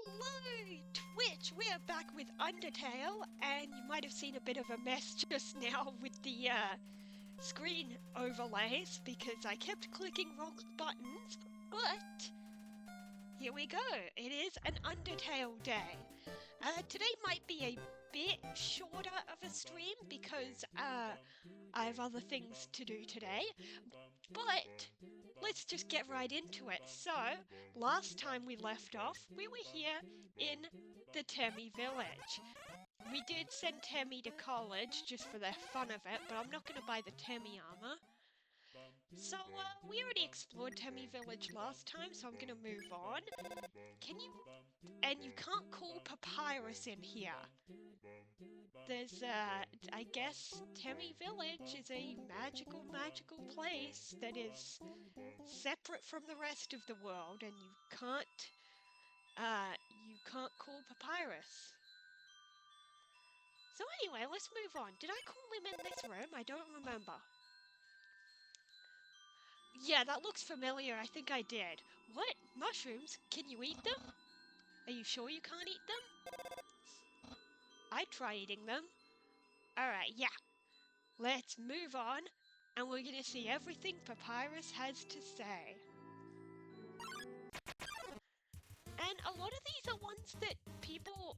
Hello, Twitch! We're back with Undertale, and you might have seen a bit of a mess just now with the screen overlays because I kept clicking wrong buttons, but here we go. It is an Undertale day. Today might be a bit shorter of a stream because I have other things to do today, but let's just get right into it. So, last time we left off, we were here in the Temmie village. We did send Temmie to college just for the fun of it, but I'm not going to buy the Temmie armor. So, we already explored Temmie village last time, so I'm going to move on. And you can't call Papyrus in here. There's, I guess Temmie village is a magical place that is separate from the rest of the world, and you can't call Papyrus. So anyway, let's move on. Did I call him in this room? I don't remember. Yeah, that looks familiar. I think I did. What? Mushrooms? Can you eat them? Are you sure you can't eat them? I'd try eating them. Alright, yeah. Let's move on, and we're gonna see everything Papyrus has to say. And a lot of these are ones that people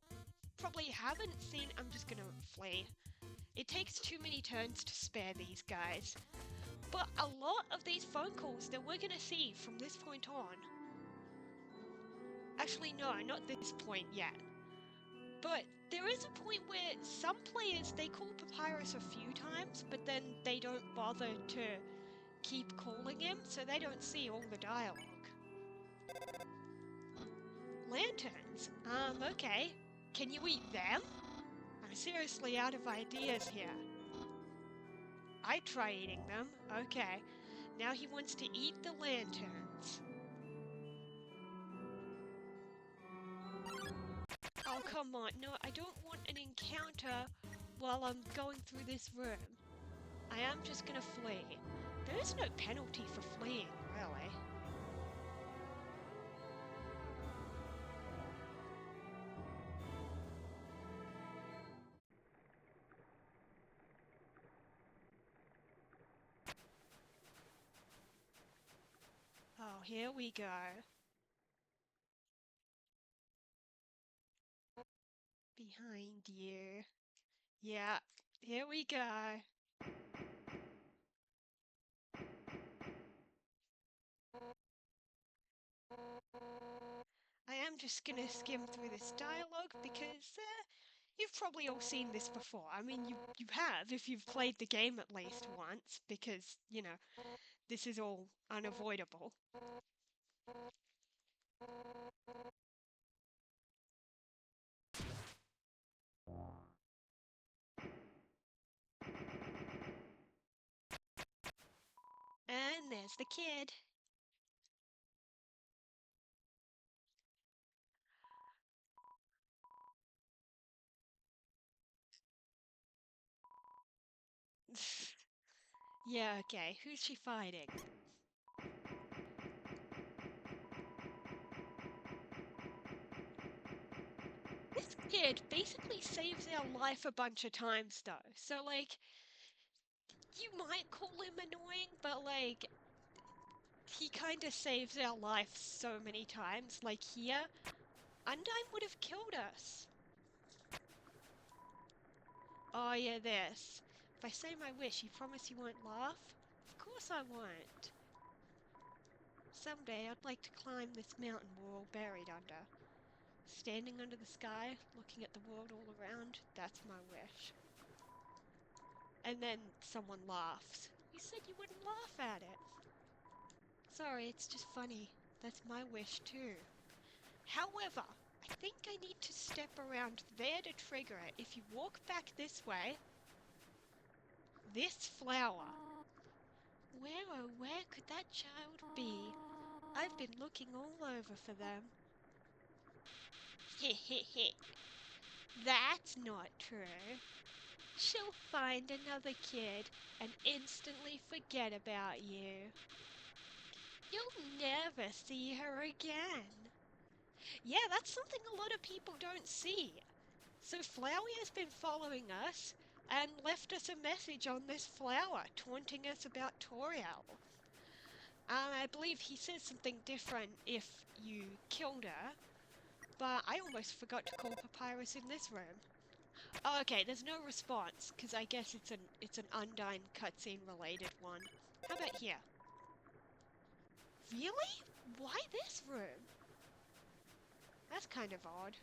probably haven't seen. I'm just gonna flee. It takes too many turns to spare these guys. But a lot of these phone calls that we're gonna see from this point on. Actually, no, not this point yet. But there is a point where some players, they call Papyrus a few times, but then they don't bother to keep calling him, so they don't see all the dialogue. Lanterns? Okay. Can you eat them? I'm seriously out of ideas here. I'd try eating them. Okay. Now he wants to eat the lanterns. Oh, come on. No, I don't want an encounter while I'm going through this room. I am just gonna flee. There is no penalty for fleeing, really. Oh, here we go. Behind you. Yeah, here we go. I am just gonna skim through this dialogue because you've probably all seen this before. I mean, you have if you've played the game at least once, because, you know, this is all unavoidable. And there's the kid. Yeah, okay, who's she fighting? This kid basically saves our life a bunch of times though, so like, you might call him annoying, but like, he kinda saves our life so many times. Like here, Undyne would have killed us. Oh yeah, this. If I say my wish, you promise you won't laugh? Of course I won't. Someday I'd like to climb this mountain we're all buried under. Standing under the sky, looking at the world all around, that's my wish. And then someone laughs. You said you wouldn't laugh at it. Sorry, it's just funny. That's my wish too. However, I think I need to step around there to trigger it. If you walk back this way, this flower. Where oh where could that child be? I've been looking all over for them. Heh heh heh. That's not true. She'll find another kid and instantly forget about you. You'll never see her again. Yeah, that's something a lot of people don't see. So Flowey has been following us and left us a message on this flower, taunting us about Toriel. I believe he says something different if you killed her, but I almost forgot to call Papyrus in this room. Oh, okay, there's no response, because I guess it's an Undyne cutscene related one. How about here? Really? Why this room? That's kind of odd.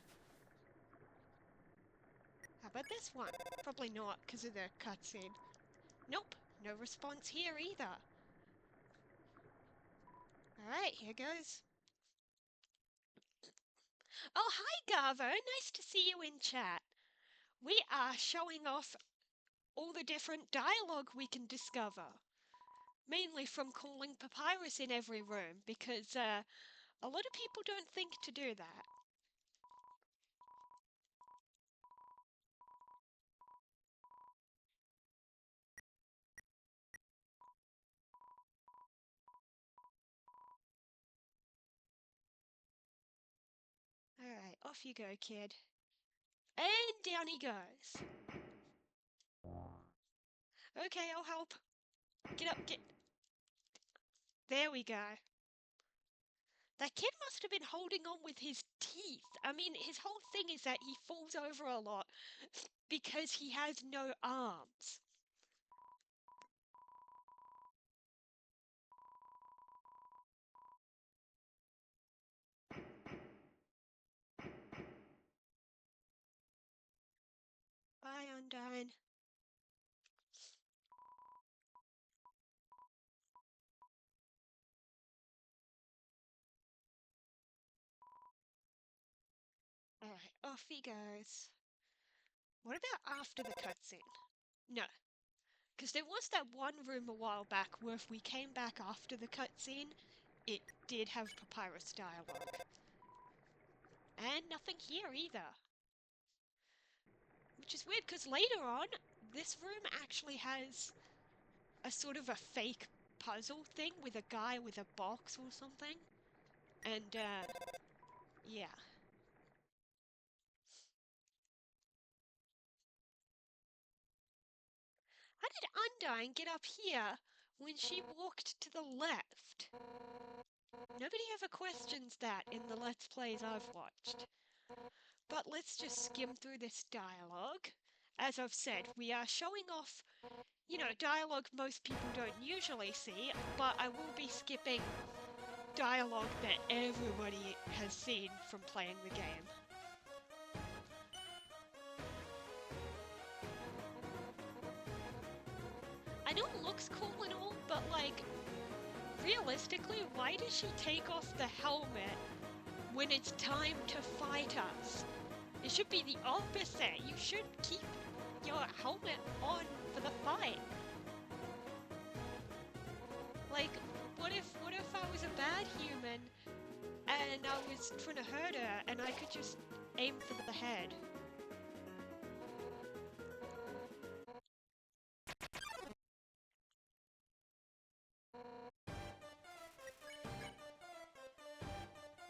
How about this one? Probably not, because of the cutscene. Nope, no response here either. Alright, here goes. Oh, hi, Garvo. Nice to see you in chat. We are showing off all the different dialogue we can discover. Mainly from calling Papyrus in every room, because a lot of people don't think to do that. Alright, off you go, kid. And down he goes. Okay, I'll help. Get up, get... There we go. That kid must have been holding on with his teeth. I mean, his whole thing is that he falls over a lot because he has no arms. Bye, Undyne. Alright, off he goes. What about after the cutscene? No, because there was that one room a while back where if we came back after the cutscene, it did have Papyrus dialogue. And nothing here either. Which is weird, because later on, this room actually has a sort of a fake puzzle thing with a guy with a box or something. And, yeah. How did Undyne get up here when she walked to the left? Nobody ever questions that in the Let's Plays I've watched. But let's just skim through this dialogue. As I've said, we are showing off, dialogue most people don't usually see, but I will be skipping dialogue that everybody has seen from playing the game. I know it looks cool and all, but like, realistically, why does she take off the helmet when it's time to fight us? It should be the opposite. You should keep your helmet on for the fight. Like, what if I was a bad human and I was trying to hurt her and I could just aim for the head?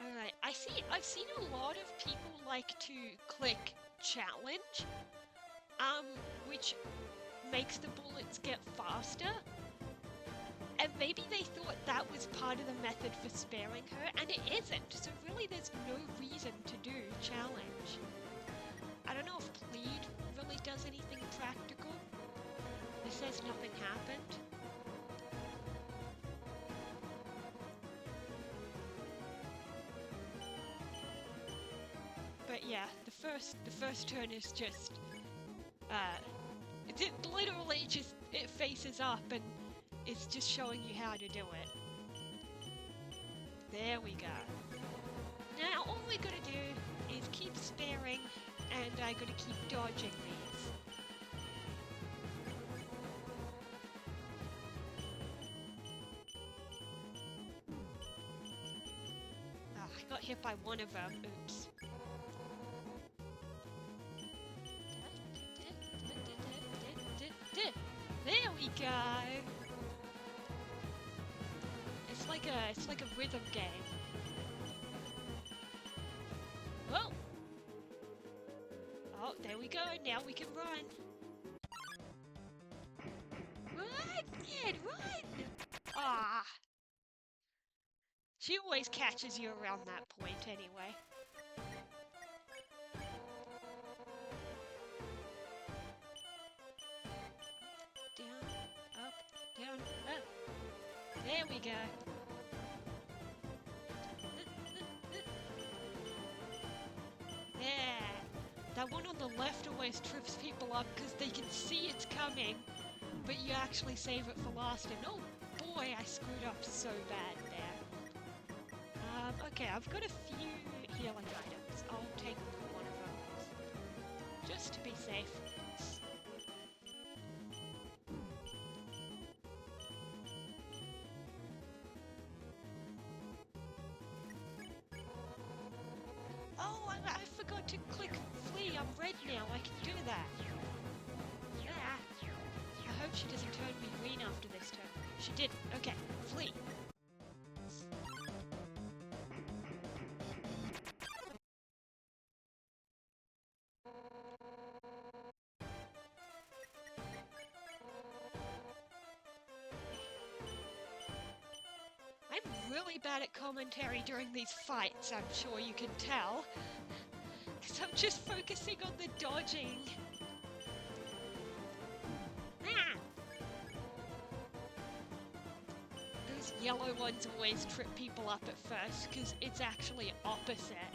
Alright, I've seen a lot of people like to click challenge, which makes the bullets get faster. And maybe they thought that was part of the method for sparing her, and it isn't, so really there's no reason to do challenge. I don't know if Plead really does anything practical. It says nothing happened. But yeah, the first turn is just, it literally just, it faces up and it's just showing you how to do it. There we go. Now all we gotta do is keep sparing, and I gotta keep dodging these. I got hit by one of them. Oops. There we go. It's like a rhythm game. Oh, there we go. Now we can run. Run, kid, run! Ah. She always catches you around that point anyway. Down, up, down, up. There we go. Yeah. That one on the left always trips people up because they can see it's coming, but you actually save it for last, and oh boy, I screwed up so bad there. Okay, I've got a few healing items. I'll take one of them, just to be safe. Oh, I forgot to click flee. I'm red now. I can do that. Yeah. I hope she doesn't turn me green after this turn. She did. Okay, flee. I'm really bad at commentary during these fights, I'm sure you can tell. Because I'm just focusing on the dodging. Ah! Those yellow ones always trip people up at first, because it's actually opposite.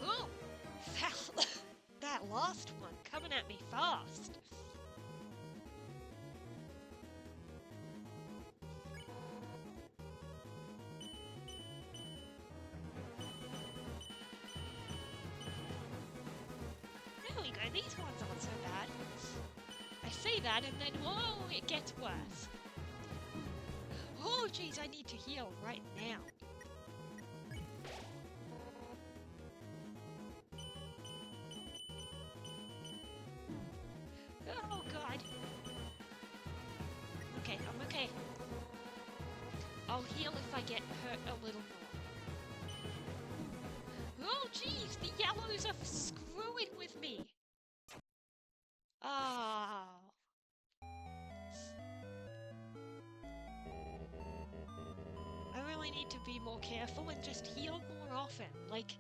Oh! That last one coming at me fast. There we go, these ones aren't so bad. I say that and then, whoa, it gets worse. Oh jeez, I need to heal right now. Oh god. Okay, I'm okay. I'll heal if I get hurt a little more. Oh jeez, the yellows are screwing with me. Ah. I really need to be more careful and just heal more often. Like,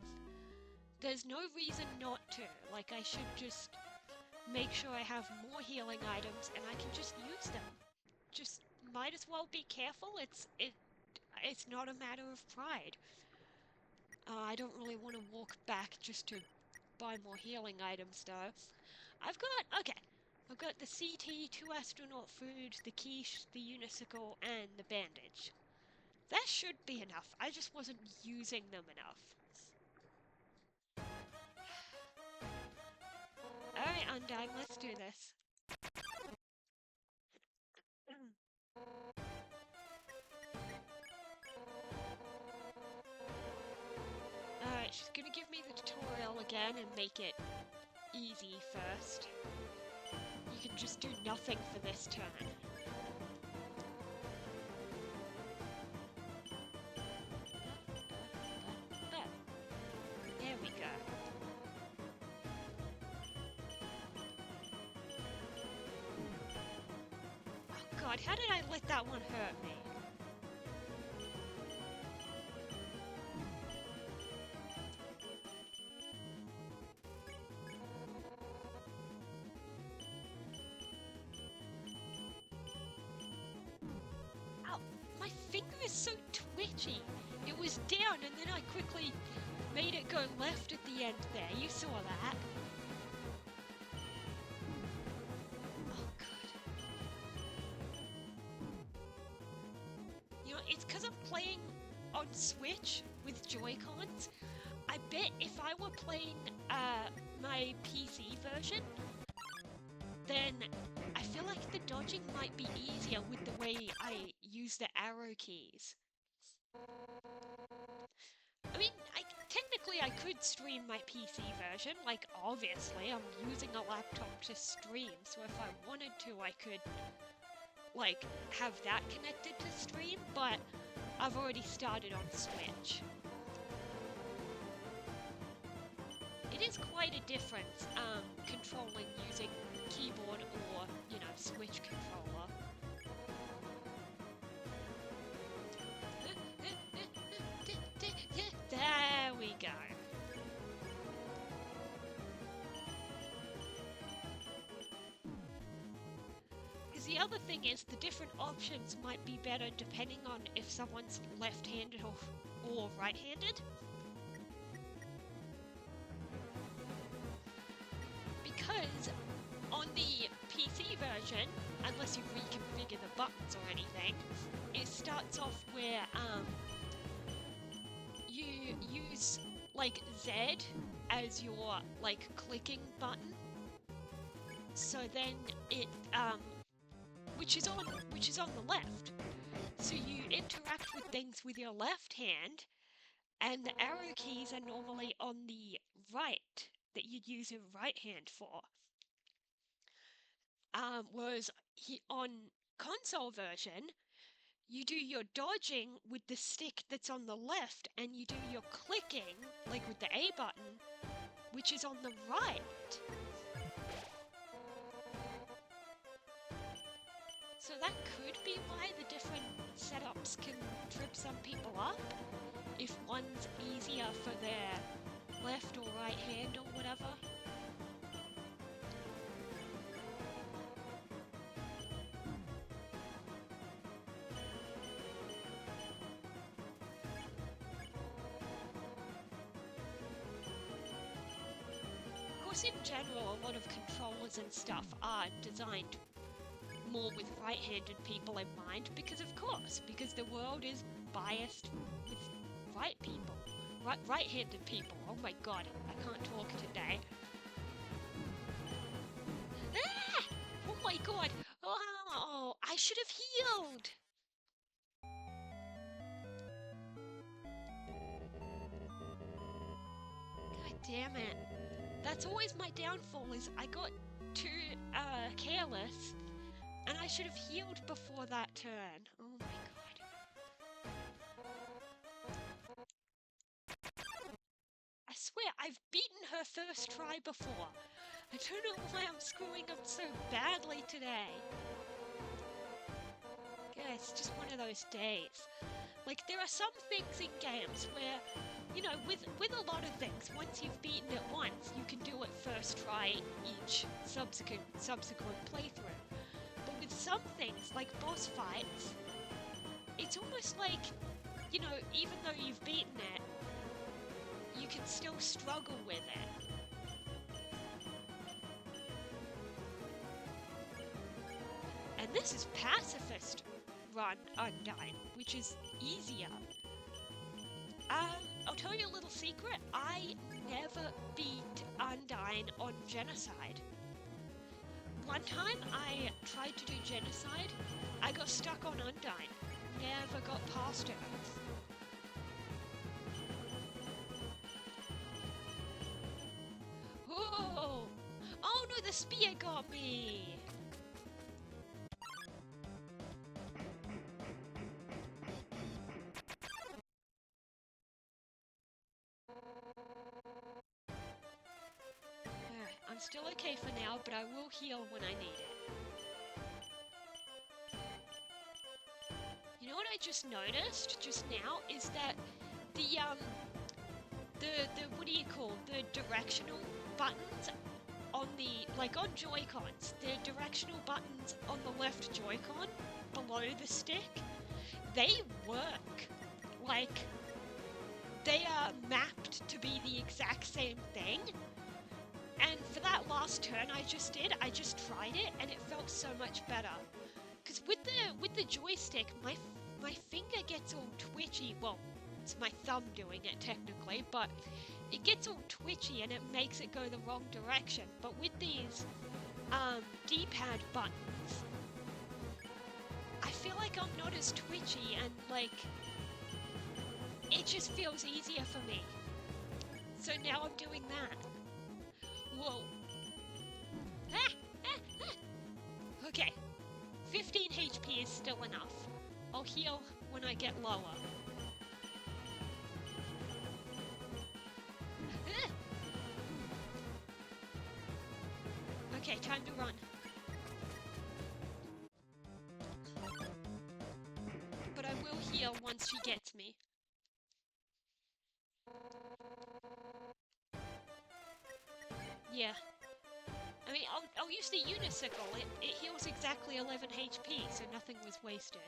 there's no reason not to. Like, I should just make sure I have more healing items and I can just use them. Just might as well be careful. It's not a matter of pride. I don't really want to walk back just to buy more healing items though. I've got the CT, 2 astronaut food, the quiche, the unicycle, and the bandage. That should be enough. I just wasn't using them enough. Alright, Undyne, let's do this. Alright, she's gonna give me the tutorial again and make it easy first. You can just do nothing for this turn. There we go. Oh god, how did I let that one hurt me? Ow, my finger is so twitchy. It was down and then I quickly made it go left at the end there. You saw that. Oh god. You know, it's because I'm playing on Switch with Joy-Cons. I bet if I were playing my PC version, then I feel like the dodging might be easier with the way I use the arrow keys. I mean, technically I could stream my PC version, like obviously I'm using a laptop to stream, so if I wanted to I could like, have that connected to stream, but I've already started on Switch. It is quite a difference, controlling using keyboard or, you know, Switch controller. There we go. Because the other thing is the different options might be better depending on if someone's left-handed or right-handed. Because on the PC version, unless you reconfigure the buttons or anything, it starts off where you use like Z as your like clicking button. So then it which is on the left. So you interact with things with your left hand, and the arrow keys are normally on the right that you'd use your right hand for. Whereas on console version, you do your dodging with the stick that's on the left, and you do your clicking, like with the A button, which is on the right. So that could be why the different setups can trip some people up, if one's easier for their left or right hand or whatever. In general, a lot of controllers and stuff are designed more with right-handed people in mind, because the world is biased with right-handed people. Oh my god, I can't talk today. Ah! Oh my god! Oh, I should have healed! God damn it. That's always my downfall, is I got too careless, and I should have healed before that turn. Oh my god. I swear, I've beaten her first try before. I don't know why I'm screwing up so badly today. Yeah, it's just one of those days. Like, there are some things in games where, you know, with a lot of things, once you've beaten it once, you can do it first try each subsequent playthrough. But with some things, like boss fights, it's almost like, you know, even though you've beaten it, you can still struggle with it. And this is pacifist run Undyne, which is easier. I'll tell you a little secret. I never beat Undyne on Genocide. One time I tried to do Genocide, I got stuck on Undyne. Never got past it. Oh! Oh no, the spear got me! I'm still okay for now, but I will heal when I need it. You know what I just noticed just now is that the what do you call, the directional buttons on the, like on Joy-Cons, the directional buttons on the left Joy-Con below the stick, they work. Like, they are mapped to be the exact same thing. And for that last turn I just tried it, and it felt so much better. Because with the joystick, my finger gets all twitchy. Well, it's my thumb doing it technically, but it gets all twitchy and it makes it go the wrong direction. But with these D-pad buttons, I feel like I'm not as twitchy, and like it just feels easier for me. So now I'm doing that. Whoa. Okay. 15 HP HP is still enough. I'll heal when I get lower. Okay, time to run. But I will heal once she gets me. Yeah. I mean, I'll use the unicycle. It heals exactly 11 HP, so nothing was wasted.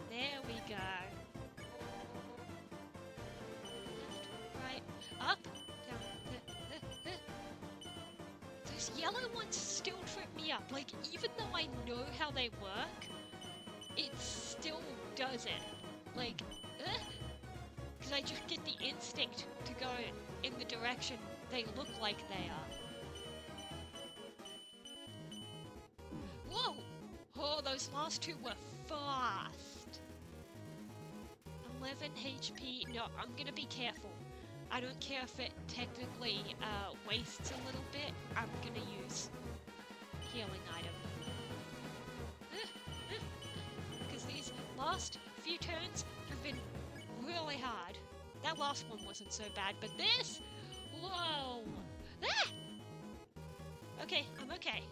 There we go. Left, right, up, down. Those yellow ones still trip me up. Like, even though I know how they work, it still does it. Like, because I just get the instinct to go in the direction they look like they are. Whoa! Oh, those last two were fast. 11 HP. No, I'm gonna be careful. I don't care if it technically wastes a little bit. I'm gonna use healing item. Because these last few turns have been really hard. That last one wasn't so bad, but this? Whoa! Ah! Okay, I'm okay.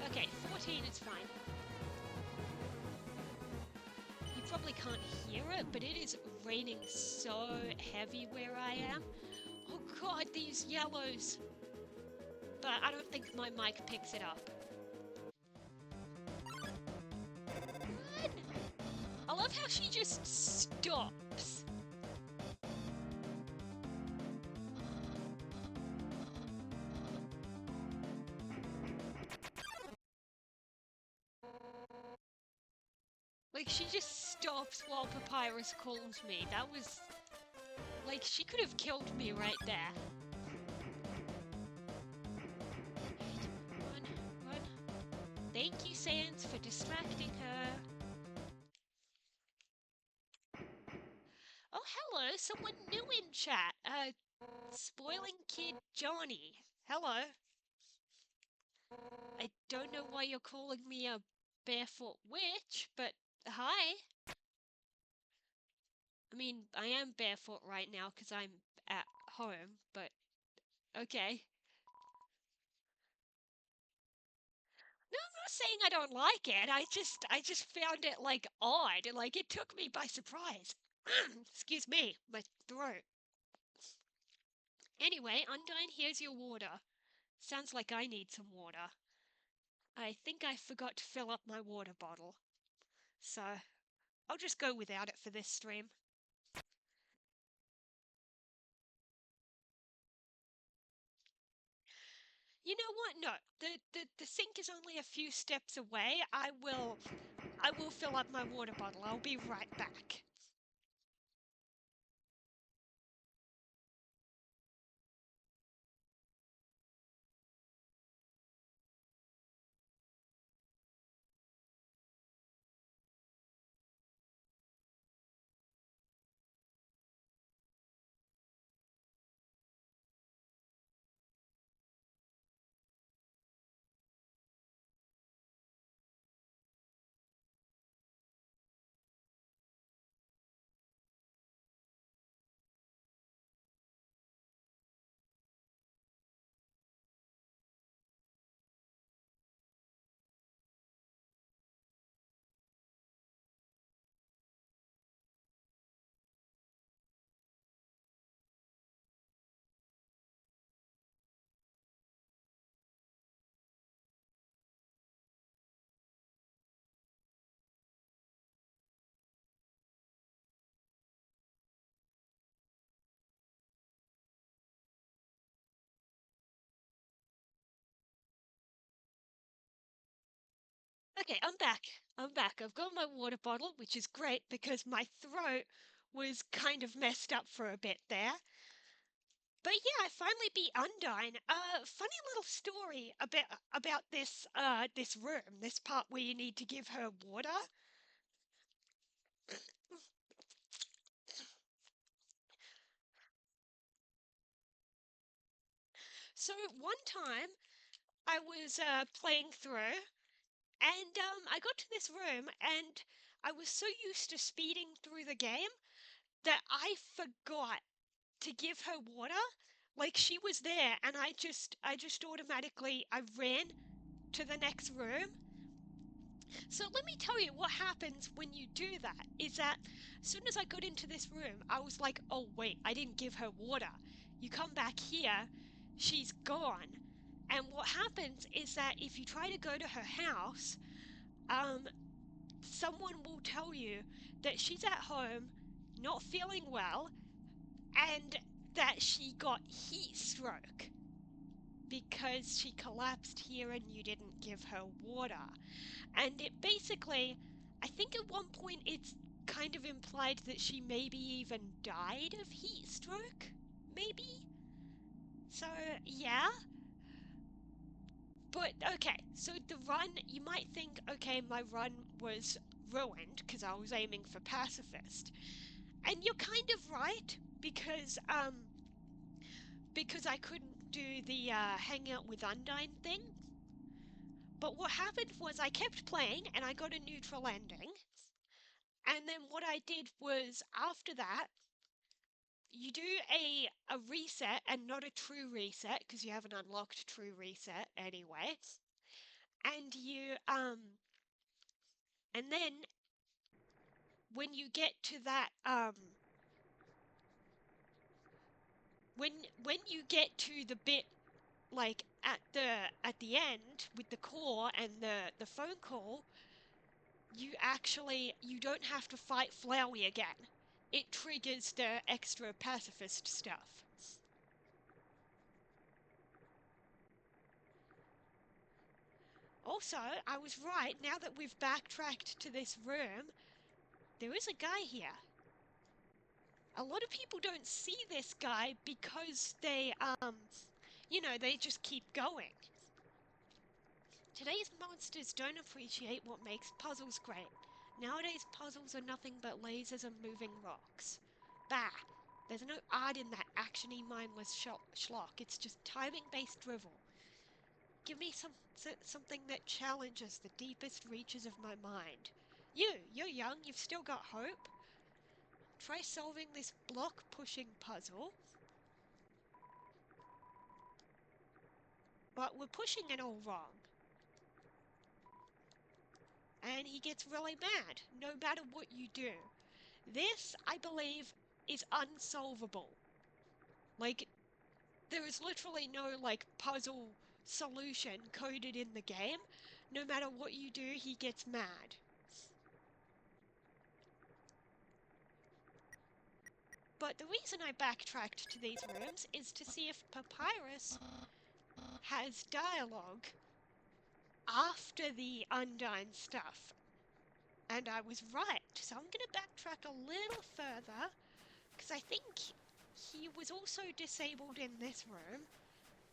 Okay, 14 is fine. You probably can't hear it, but it is raining so heavy where I am. Oh god, these yellows! But I don't think my mic picks it up. What? I love how she just stops. Like, she just stops while Papyrus calls me. That was... like, she could have killed me right there. Run. Thank you, Sans, for distracting her. Oh, hello, someone new in chat. Spoiling Kid Johnny. Hello. I don't know why you're calling me a barefoot witch, but hi. I mean, I am barefoot right now because I'm at home, but okay. No, I'm not saying I don't like it. I just found it, like, odd. Like, it took me by surprise. Excuse me, my throat. Anyway, Undyne, here's your water. Sounds like I need some water. I think I forgot to fill up my water bottle. So, I'll just go without it for this stream. You know what? No, the sink is only a few steps away. I will fill up my water bottle. I'll be right back. Okay, I'm back. I've got my water bottle, which is great because my throat was kind of messed up for a bit there. But yeah, I finally beat Undyne. Funny little story about this this room, this part where you need to give her water. So one time I was playing through, and I got to this room, and I was so used to speeding through the game that I forgot to give her water. Like she was there, and I just automatically I ran to the next room. So let me tell you what happens when you do that is that as soon as I got into this room, I was like, oh wait, I didn't give her water. You come back here, she's gone. And what happens is that if you try to go to her house, um, someone will tell you that she's at home, not feeling well, and that she got heat stroke because she collapsed here and you didn't give her water. And it basically, I think at one point it's kind of implied that she maybe even died of heat stroke, maybe? So, yeah. But, okay, so the run, you might think, okay, my run was ruined because I was aiming for pacifist. And you're kind of right, because I couldn't do the hang out with Undyne thing. But what happened was I kept playing and I got a neutral ending. And then what I did was after that, you do a reset and not a true reset because you haven't unlocked true reset anyway. And and then when you get to that when you get to the bit like at the end with the core and the phone call, you don't have to fight Flowey again. It triggers the extra pacifist stuff. Also, I was right. Now that we've backtracked to this room, there is a guy here. A lot of people don't see this guy because they just keep going. Today's monsters don't appreciate what makes puzzles great. Nowadays, puzzles are nothing but lasers and moving rocks. Bah! There's no art in that actiony, mindless schlock. It's just timing-based drivel. Give me something that challenges the deepest reaches of my mind. You're young, you've still got hope. Try solving this block-pushing puzzle. But we're pushing it all wrong. And he gets really mad, no matter what you do. This, I believe, is unsolvable. Like, there is literally no, like, puzzle solution coded in the game. No matter what you do, he gets mad. But the reason I backtracked to these rooms is to see if Papyrus has dialogue after the Undyne stuff. And I was right, so I'm going to backtrack a little further, because I think he was also disabled in this room,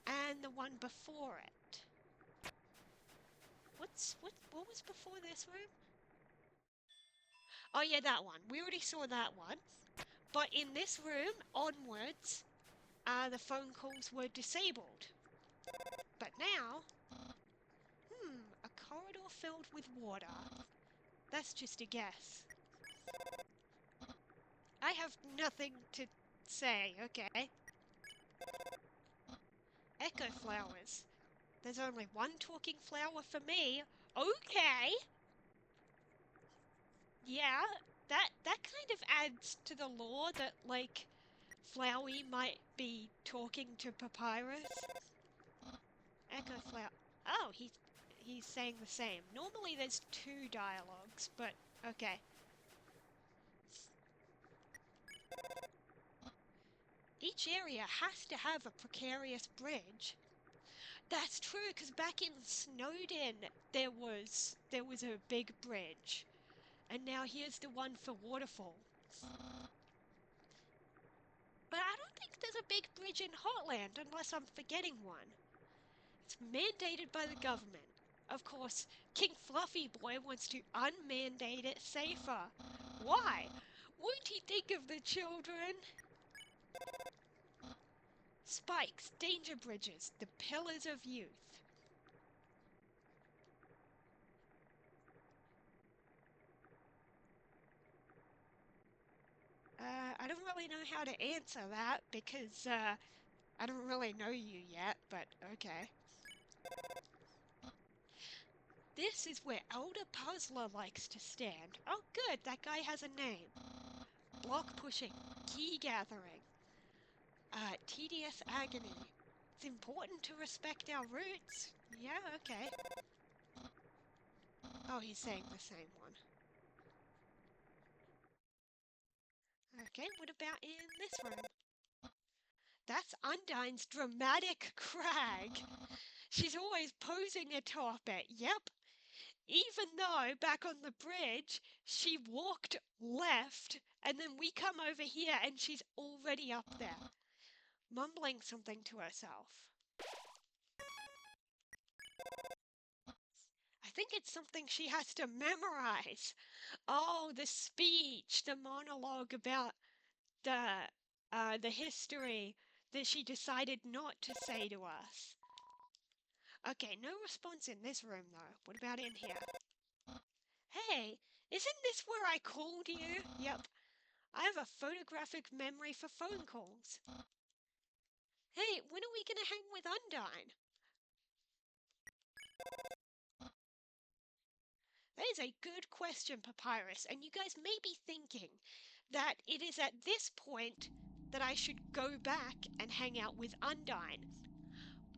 and the one before it. What was before this room? Oh yeah, that one. We already saw that one. But in this room, onwards, the phone calls were disabled. But now, a corridor filled with water. That's just a guess. I have nothing to say, okay? Echo flowers. There's only one talking flower for me. Okay. Yeah, that kind of adds to the lore that, like, Flowey might be talking to Papyrus. Echo flower. Oh, he's saying the same. Normally there's two dialogues, but okay. Each area has to have a precarious bridge. That's true, because back in Snowden there was a big bridge, and now here's the one for Waterfall. But I don't think there's a big bridge in Hotland unless I'm forgetting one. It's mandated by the government. Of course, King Fluffy Boy wants to unmandate it safer. Why? Won't he think of the children? Spikes, danger bridges, the pillars of youth. I don't really know how to answer that because I don't really know you yet, but okay. This is where Elder Puzzler likes to stand. Oh good, that guy has a name. Block pushing, key gathering, tedious agony. It's important to respect our roots. Yeah, okay. Oh, he's saying the same one. Okay, what about in this room? That's Undyne's dramatic crag. She's always posing atop it. Yep. Even though back on the bridge, she walked left, and then we come over here and she's already up there, mumbling something to herself. I think it's something she has to memorize. Oh, the speech, the monologue about the history that she decided not to say to us. Okay, no response in this room though. What about in here? Hey, isn't this where I called you? Yep. I have a photographic memory for phone calls. Hey, when are we gonna hang with Undyne? That is a good question, Papyrus, and you guys may be thinking that it is at this point that I should go back and hang out with Undyne.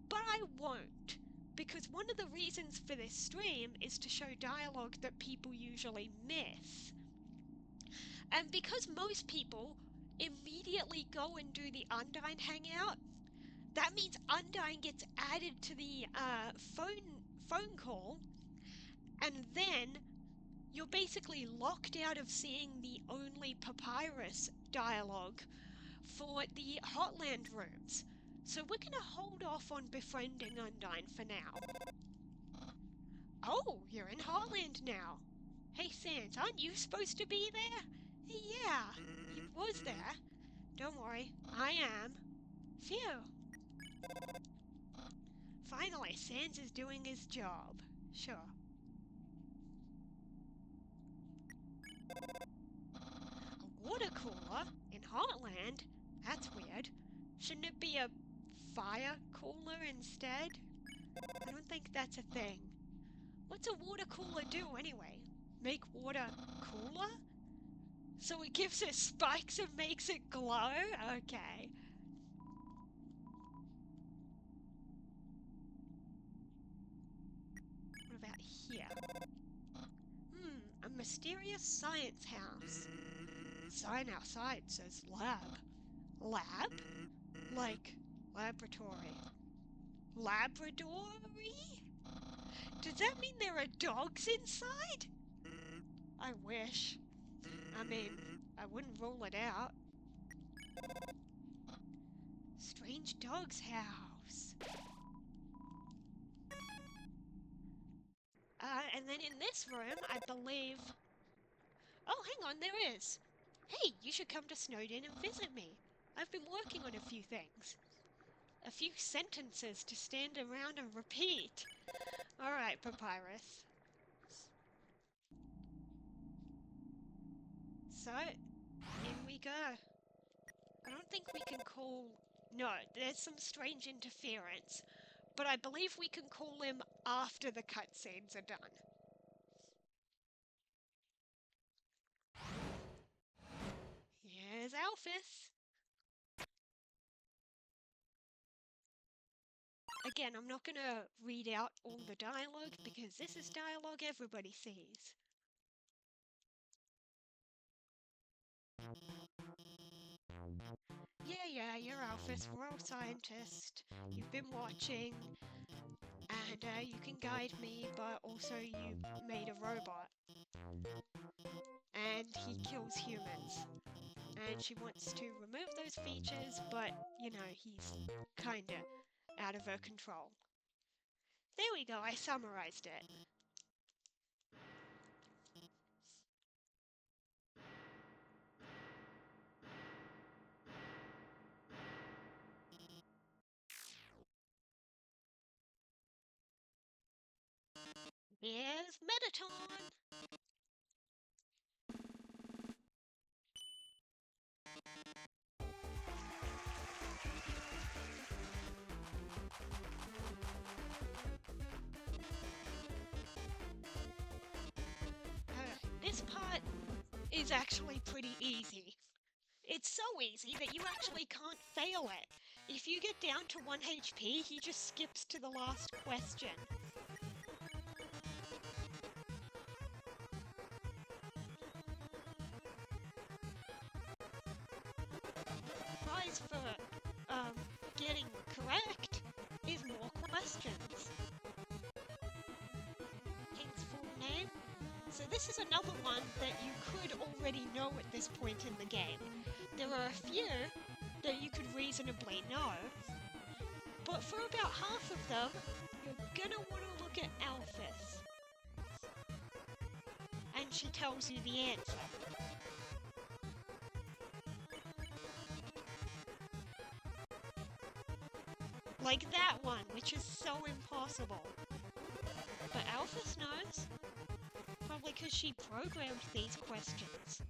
But I won't, because one of the reasons for this stream is to show dialogue that people usually miss. And because most people immediately go and do the Undyne hangout, that means Undyne gets added to the phone call, and then you're basically locked out of seeing the only Papyrus dialogue for the Hotland rooms. So we're gonna hold off on befriending Undyne for now. Oh, you're in Hotland now. Hey Sans, aren't you supposed to be there? Yeah, he was there. Don't worry, I am. Phew. Finally, Sans is doing his job. Sure. A water cooler in Heartland? That's weird. Shouldn't it be a fire cooler instead? I don't think that's a thing. What's a water cooler do anyway? Make water cooler? So it gives it spikes and makes it glow? Okay. What about here? A mysterious science house. Sign outside says lab. Lab? Like laboratory. Labradory? Does that mean there are dogs inside? I wish. I mean, I wouldn't rule it out. Strange dog's house. And then in this room, I believe... Oh, hang on, there is. Hey, you should come to Snowdin and visit me. I've been working on a few things. A few sentences to stand around and repeat. Alright, Papyrus. So, in we go. I don't think we can call... No, there's some strange interference. But I believe we can call him after the cutscenes are done. Here's Alphys. Again, I'm not going to read out all the dialogue because this is dialogue everybody sees. Yeah, you're Alphys, world scientist. You've been watching, and you can guide me, but also you made a robot. And he kills humans. And she wants to remove those features, but, you know, he's kinda out of her control. There we go, I summarized it. Here's Mettaton! This part is actually pretty easy. It's so easy that you actually can't fail it. If you get down to 1 HP, he just skips to the last question. Prize for getting correct is more questions. King's full name. So this is another one that you could already know at this point in the game. There are a few that you could reasonably know, but for about half of them, you're gonna want to look at Alphys. And she tells you the answer. Like that one, which is so impossible. But Alphys knows. Probably because she programmed these questions.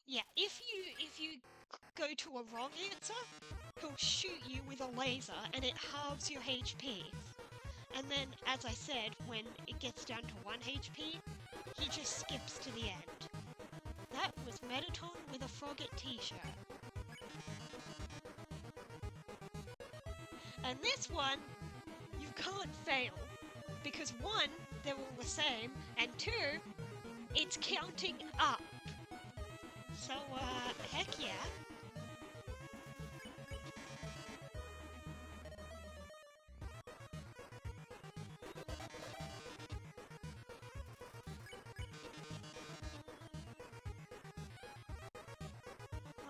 Yeah, if you go to a wrong answer, he'll shoot you with a laser and it halves your HP. And then, as I said, when it gets down to 1 HP, he just skips to the end. That was Mettaton with a Frogget t-shirt. And this one, you can't fail. Because 1, they're all the same, and 2, it's counting up. So, heck yeah.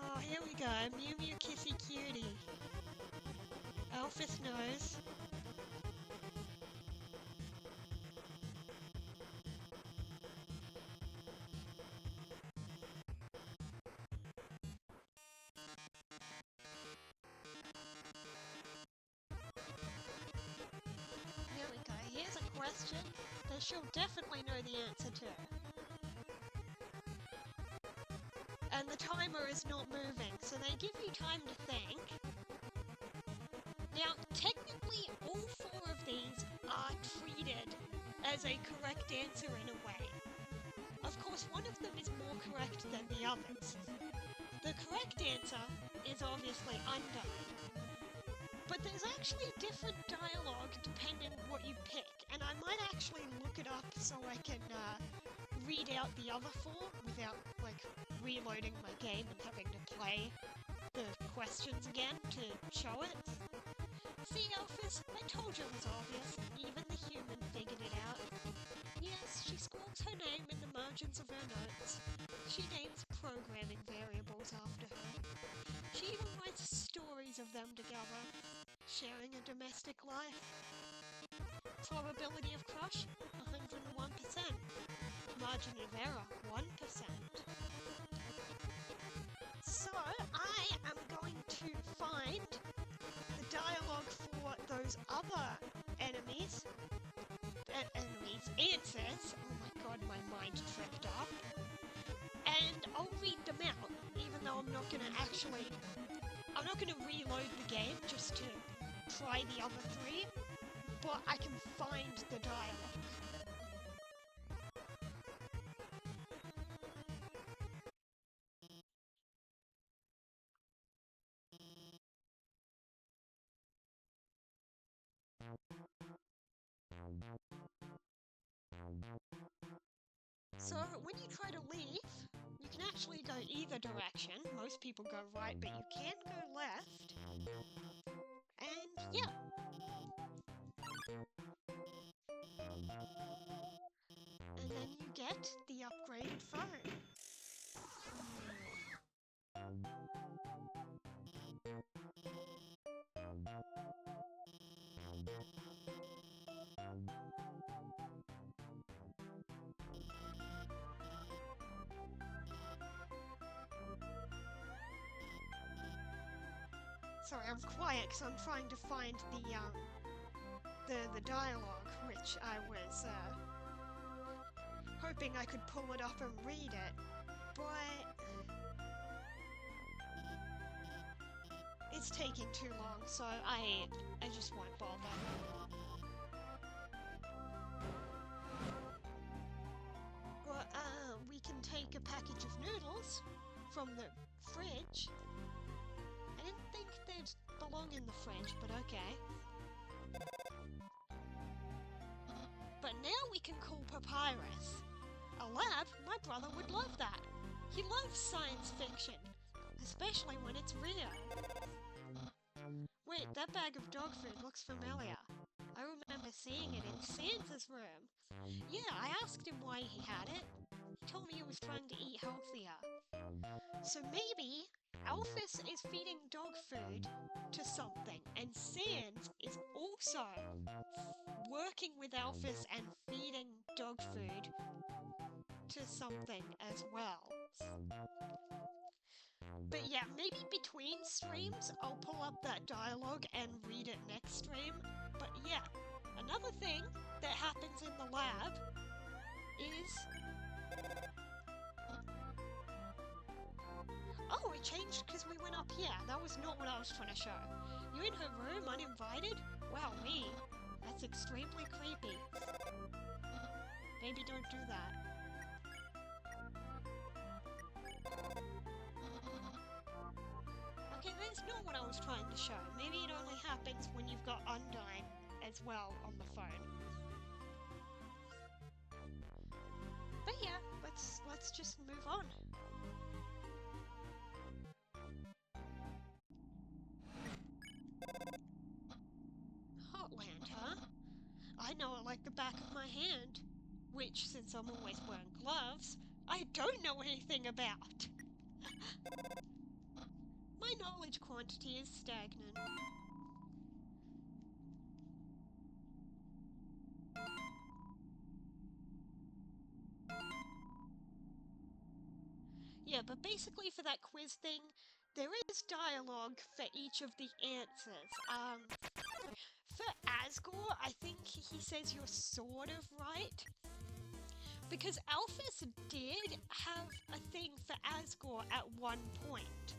Oh, here we go. Mew Mew Kissy Cutie. Alphys knows. Here we go. Here's a question that she'll definitely know the answer to. And the timer is not moving, so they give you time to think. Now, technically, all 4 of these are treated as a correct answer in a way. Of course, one of them is more correct than the others. The correct answer is obviously Undyne. But there's actually different dialogue depending what you pick, and I might actually look it up so I can read out the other 4 without, like, reloading my game and having to play the questions again to show it. See, Alphys, I told you it was obvious. Even the human figured it out. Yes, she scrawls her name in the margins of her notes. She names programming variables after her. She even writes stories of them together, sharing a domestic life. Probability of crush, 101%. Margin of error, 1%. So, I am going to find the dialogue for those other enemies. Answers. Oh my god, my mind tripped up. And I'll read them out, even though I'm not going to reload the game just to try the other 3, but I can find the dialogue. So, when you try to leave, you can actually go either direction. Most people go right, but you can go left. And, yeah. And then you get the upgraded phone. Sorry, I'm quiet because I'm trying to find the dialogue, which I was hoping I could pull it up and read it, but it's taking too long, so I just won't bother. Well, we can take a package of noodles from the fridge. I didn't think they'd belong in the fridge, but okay. But now we can call Papyrus. A lab? My brother would love that. He loves science fiction, especially when it's real. Wait, that bag of dog food looks familiar. I remember seeing it in Santa's room. Yeah, I asked him why he had it. He told me he was trying to eat healthier. So maybe Alphys is feeding dog food to something, and Sans is also working with Alphys and feeding dog food to something as well. But yeah, maybe between streams I'll pull up that dialogue and read it next stream. But yeah, another thing that happens in the lab is... Oh, it changed because we went up here. That was not what I was trying to show. You're in her room, uninvited? Wow, me. That's extremely creepy. Maybe don't do that. Okay, that's not what I was trying to show. Maybe it only happens when you've got Undyne as well on the phone. But yeah, let's just move on. Heartland, huh? I know it like the back of my hand. Which, since I'm always wearing gloves, I don't know anything about. My knowledge quantity is stagnant. Yeah, but basically for that quiz thing, there is dialogue for each of the answers. For Asgore, I think he says you're sort of right. Because Alphys did have a thing for Asgore at one point.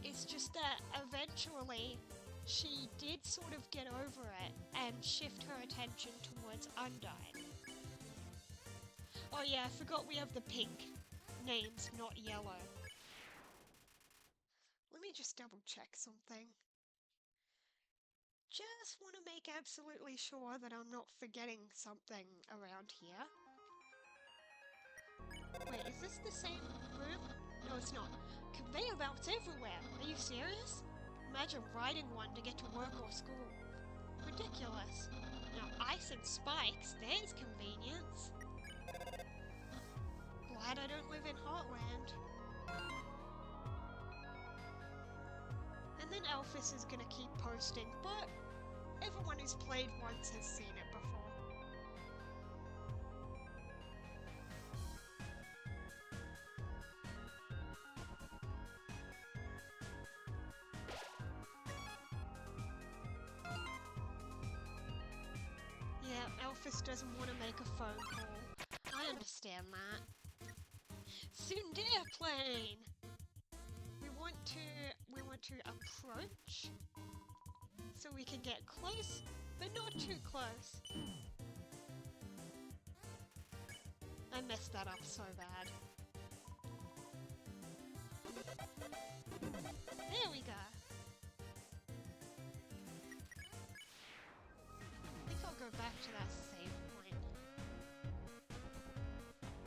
It's just that eventually she did sort of get over it and shift her attention towards Undyne. Oh yeah, I forgot we have the pink names, not yellow. Let me just double check something. Just want to make absolutely sure that I'm not forgetting something around here. Wait, is this the same room? No, it's not. Conveyor belts everywhere. Are you serious? Imagine riding one to get to work or school. Ridiculous. Now, ice and spikes, there's convenience. Glad I don't live in Heartland. And then Alphys is gonna keep posting, but everyone who's played once has seen it before. Yeah, Alphys doesn't want to make a phone call. I understand that. Soon airplane! We want to approach so we can get close, but not too close. I messed that up so bad. There we go. I think I'll go back to that save point.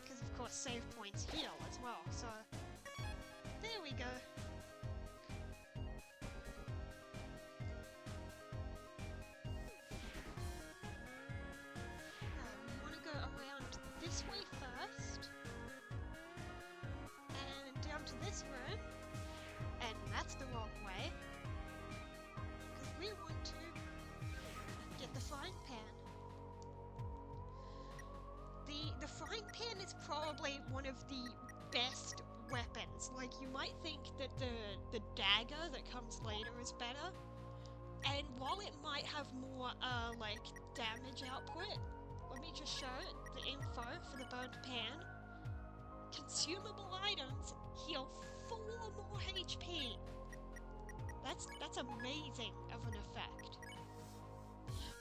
Because of course save points heal as well, so there we go. We want to go around this way first, and down to this room, and that's the wrong way, because we want to get the frying pan. The frying pan is probably one of the best weapons. Like, you might think that the dagger that comes later is better, and while it might have more, like, damage output, let me just show the info for the burnt pan. Consumable items heal 4 more HP. That's amazing of an effect.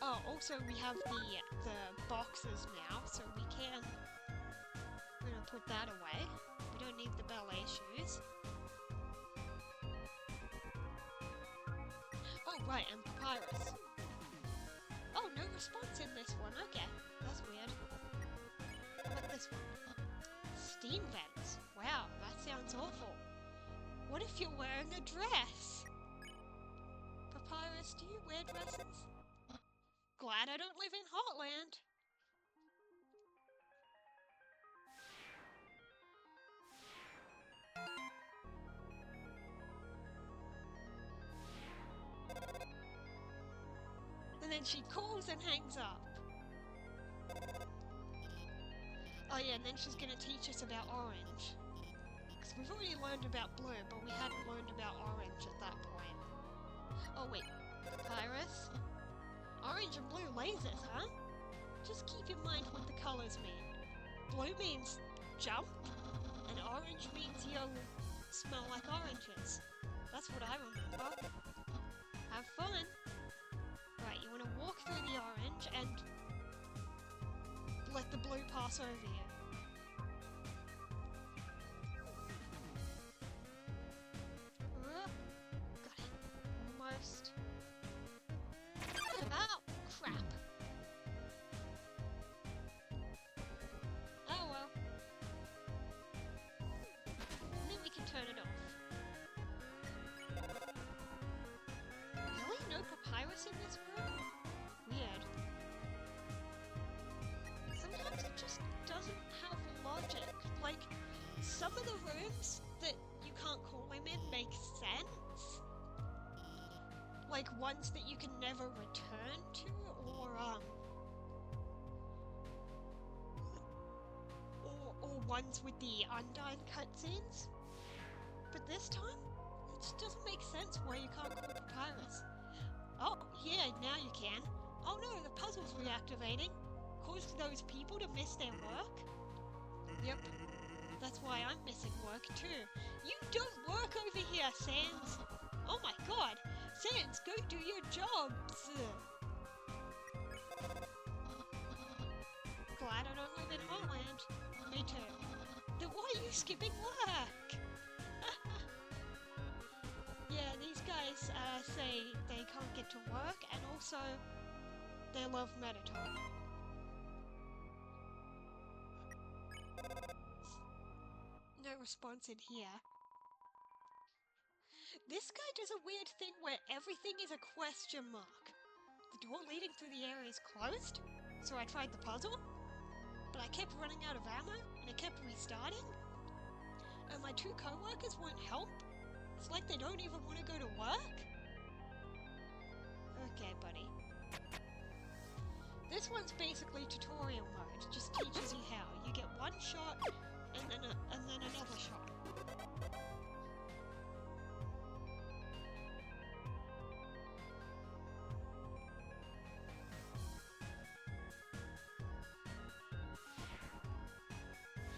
Oh, also we have the boxes now, so we can... I'm gonna put that away. We don't need the ballet shoes. Oh, right, and Papyrus. Oh, no response in this one. Okay, that's weird. How about this one? Steam vents. Wow, that sounds awful. What if you're wearing a dress? Papyrus, do you wear dresses? Glad I don't live in Heartland. And then she calls and hangs up. Oh yeah, and then she's gonna teach us about orange. Because we've already learned about blue, but we hadn't learned about orange at that point. Oh wait, Papyrus? Orange and blue lasers, huh? Just keep in mind what the colours mean. Blue means jump, and orange means you'll smell like oranges. That's what I remember. Have fun! Right, you want to walk through the orange and let the blue pass over you. Got it. Almost. Oh, crap. Oh well. And then we can turn it off. Really? No Papyrus in this room? Weird. Sometimes it just doesn't have logic. Like, some of the rooms that you can't call him in make sense. Like ones that you can never return to, or ones with the Undyne cutscenes. But this time, it just doesn't make sense why you can't call Papyrus. Oh, yeah, now you can. Oh no, the puzzle's reactivating. Caused those people to miss their work? Yep. That's why I'm missing work too. You don't work over here, Sans! Oh my god! Sans, go do your jobs! Glad I don't live in Heartland. Me too. Then why are you skipping work? Yeah, these guys say they can't get to work, and also they love Meditating. No response in here. This guy does a weird thing where everything is a question mark. The door leading through the area is closed, so I tried the puzzle, but I kept running out of ammo, and it kept restarting. And my 2 co-workers won't help. It's like they don't even want to go to work. Okay, buddy. This one's basically tutorial mode. It just teaches you how. You get 1 shot, and then another shot.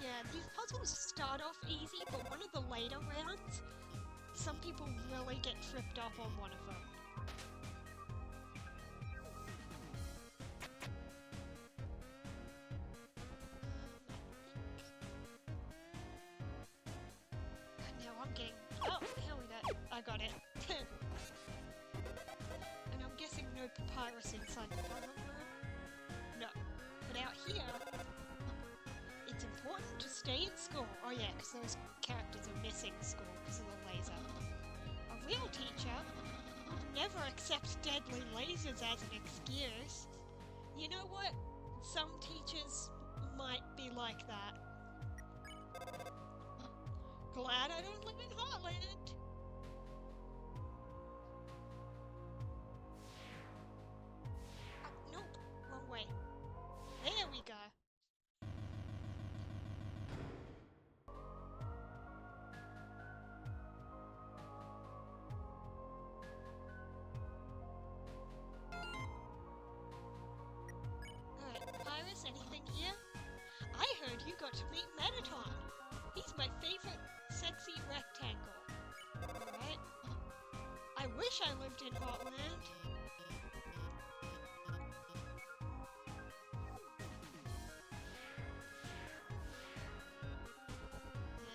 Yeah, these puzzles start off easy, but one of the later rounds, some people really get tripped up on one of them. Now I'm getting... Oh, here we go. I got it. And I'm guessing no Papyrus inside the puzzle room? No. But out here... It's important to stay in school. Oh yeah, because those characters are missing school because of the laser. A real teacher would never accept deadly lasers as an excuse. You know what? Some teachers might be like that. Glad I don't live in Heartland. Nope, wrong way. There we go. wish I lived in Hotland.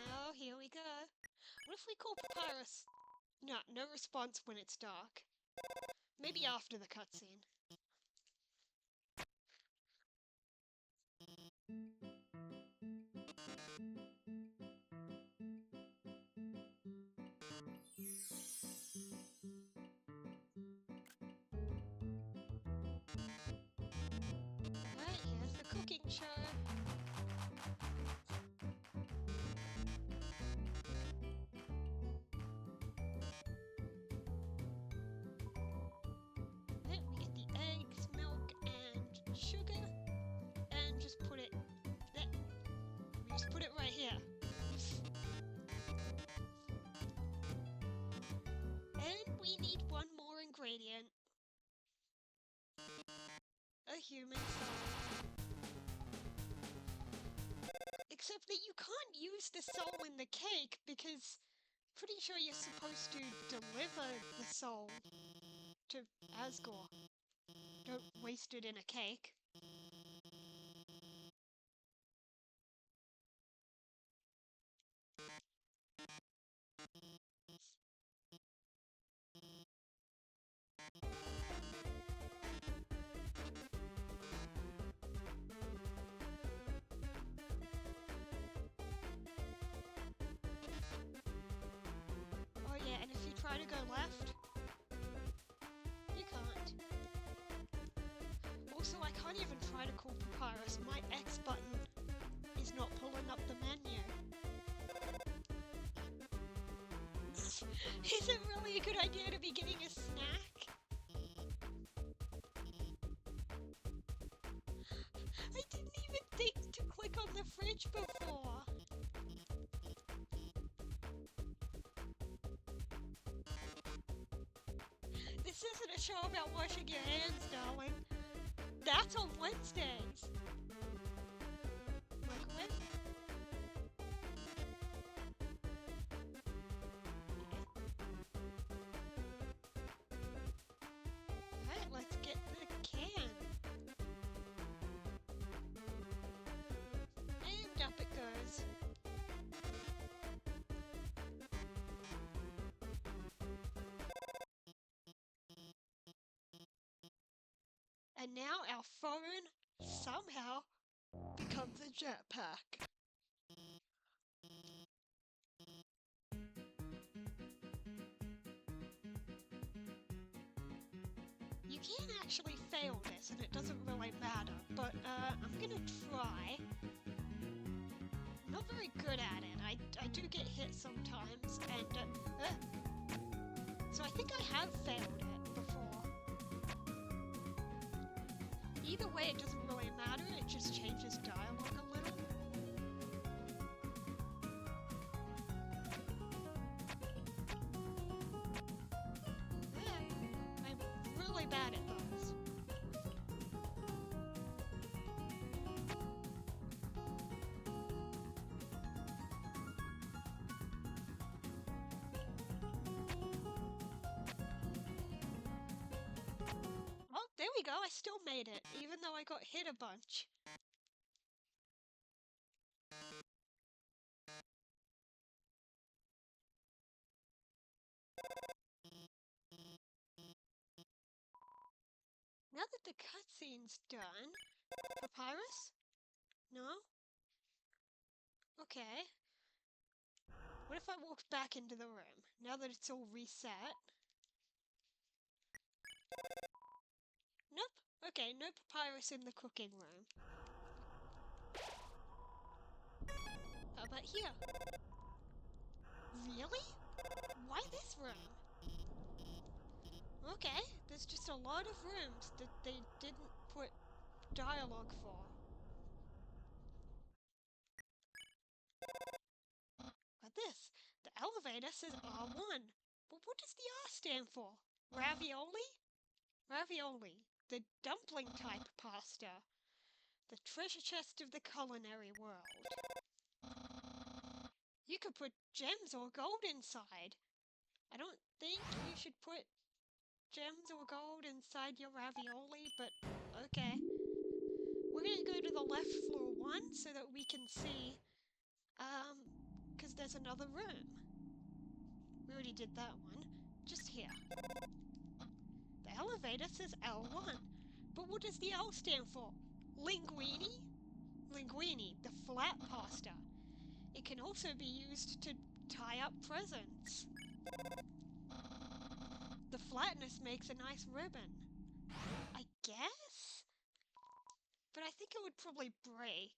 Now, here we go. What if we call Papyrus? No, no response when it's dark. Maybe after the cutscene. Right, here's the cooking show. Right, we get the eggs, milk, and sugar, and just put it there. We just put it right here. And we need one more ingredient. A human soul. Except that you can't use the soul in the cake because pretty sure you're supposed to deliver the soul to Asgore. Don't waste it in a cake. Oh yeah, and if you try to go left, you can't. Also, I can't even try to call Papyrus. My X button is not pulling up the menu. Is it really a good idea to be getting a snack? I didn't even think to click on the fridge before. This isn't a show about washing your hands, darling. That's on Wednesdays. Microwave? Alright, let's get the can. And up it goes. And now our phone somehow becomes a jetpack. You can actually fail this and it doesn't really matter, but I'm gonna try. I'm not very good at it. I do get hit sometimes, and so I think I have failed it before. Either way, it doesn't really matter, it just changes dialogue a little. Yeah, I'm really bad at those. Oh, there we go, I still made it, even though I got hit a bunch. Now that the cutscene's done... Papyrus? No? Okay. What if I walked back into the room, now that it's all reset? Nope. Okay, no Papyrus in the cooking room. How about here? Really? Why this room? Okay, there's just a lot of rooms that they didn't put dialogue for. But this, the elevator says R1. But what does the R stand for? Ravioli? Ravioli, the dumpling type pasta. The treasure chest of the culinary world. You could put gems or gold inside. I don't think you should put gems or gold inside your ravioli, but okay. We're gonna go to the left floor one so that we can see, because there's another room. We already did that one. Just here. The elevator says L1. But what does the L stand for? Linguine? Linguine, the flat pasta. It can also be used to tie up presents. The flatness makes a nice ribbon. I guess? But I think it would probably break.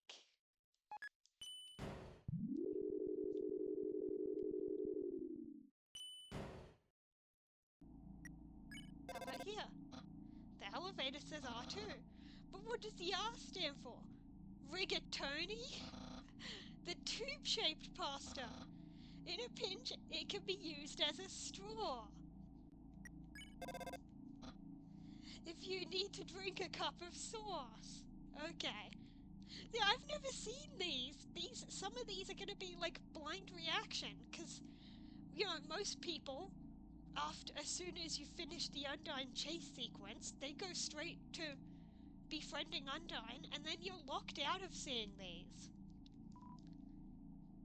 How about here? The elevator says R2. But what does the R stand for? Rigatoni? The tube-shaped pasta. In a pinch, it can be used as a straw. If you need to drink a cup of sauce. Okay. Yeah, I've never seen these. Some of these are going to be like blind reaction, because, you know, most people, as soon as you finish the Undyne chase sequence, they go straight to befriending Undyne, and then you're locked out of seeing these.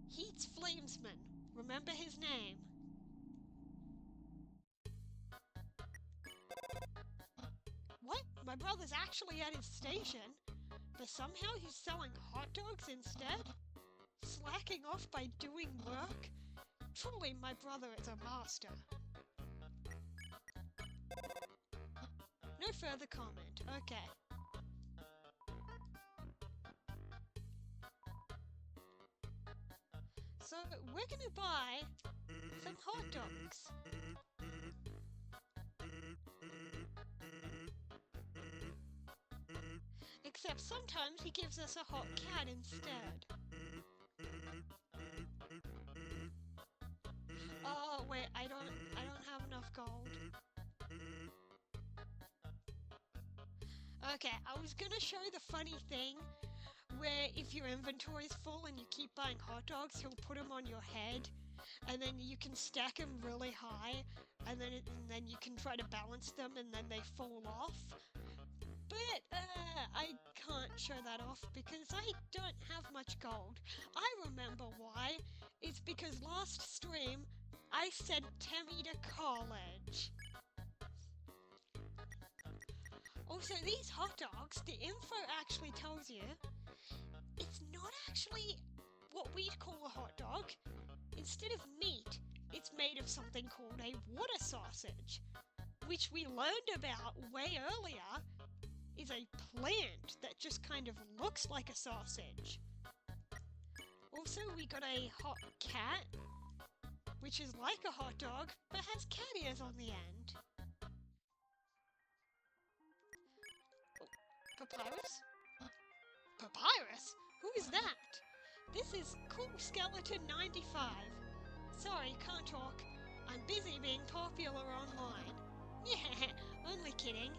Heat's Flamesman. Remember his name. What? My brother's actually at his station, but somehow he's selling hot dogs instead? Slacking off by doing work? Truly, my brother is a master. No further comment. Okay. So, we're gonna buy some hot dogs. Except sometimes he gives us a hot cat instead. Oh, wait, I don't have enough gold. Okay, I was gonna show the funny thing where if your inventory's full and you keep buying hot dogs, he'll put them on your head, and then you can stack them really high, and then you can try to balance them, and then they fall off. But I can't show that off because I don't have much gold. I remember why. It's because last stream I sent Temmie to college. Also, these hot dogs, the info actually tells you it's not actually what we'd call a hot dog. Instead of meat, it's made of something called a water sausage, which we learned about way earlier is a plant that just kind of looks like a sausage. Also, we got a hot cat, which is like a hot dog, but has cat ears on the end. Papyrus? Papyrus? Who is that? This is Cool Skeleton 95. Sorry, can't talk. I'm busy being popular online. Yeah, only kidding.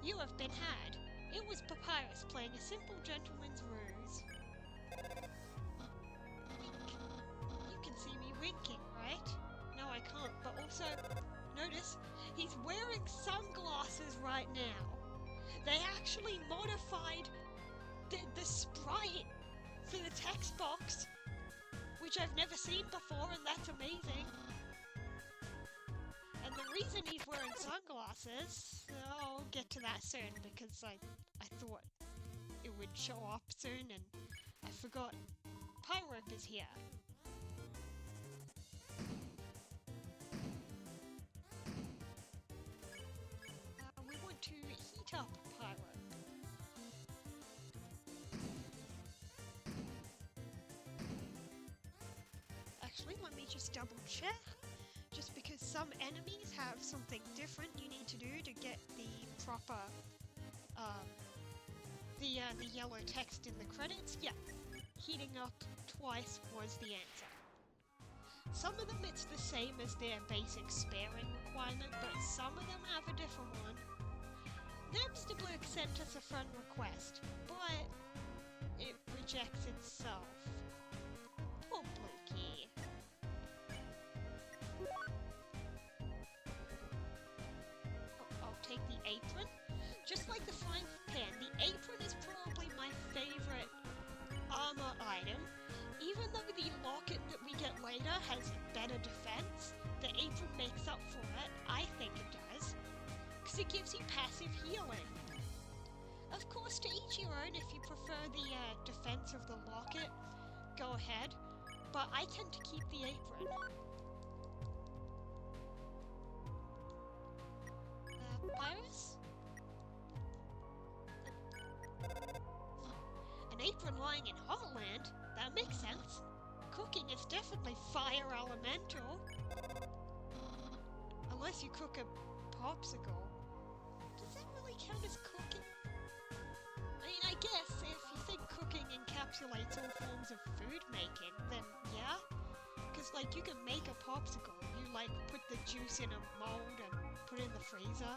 You have been had. It was Papyrus playing a simple gentleman's ruse. You can see me winking, right? No, I can't, but also, notice, he's wearing sunglasses right now. They actually modified the sprite for the text box, which I've never seen before, and that's amazing. And the reason he's wearing sunglasses, I'll get to that soon, because I thought it would show up soon, and I forgot. Pyrope is here. We want to heat up Pyrope. Actually, let me just double check. Just because some enemies have something different you need to do to get the proper, the yellow text in the credits. Yeah, heating up twice was the answer. Some of them it's the same as their basic sparing requirement, but some of them have a different one. Napster Blue sent us a friend request, but it rejects itself. Poor Blukey. take the apron. Just like the frying pan, the apron is probably my favorite armor item. Even though the locket that we get later has better defense, the apron makes up for it. I think it does. Because it gives you passive healing. Of course, to each your own. If you prefer the defense of the locket, go ahead. But I tend to keep the apron. Papyrus? An apron lying in Hotland? That makes sense. Cooking is definitely fire elemental. Unless you cook a popsicle. Does that really count as cooking? I mean, I guess if you think cooking encapsulates all forms of food making, then yeah. Because, like, you can make a popsicle. You, like, put the juice in a mold and put it in the freezer.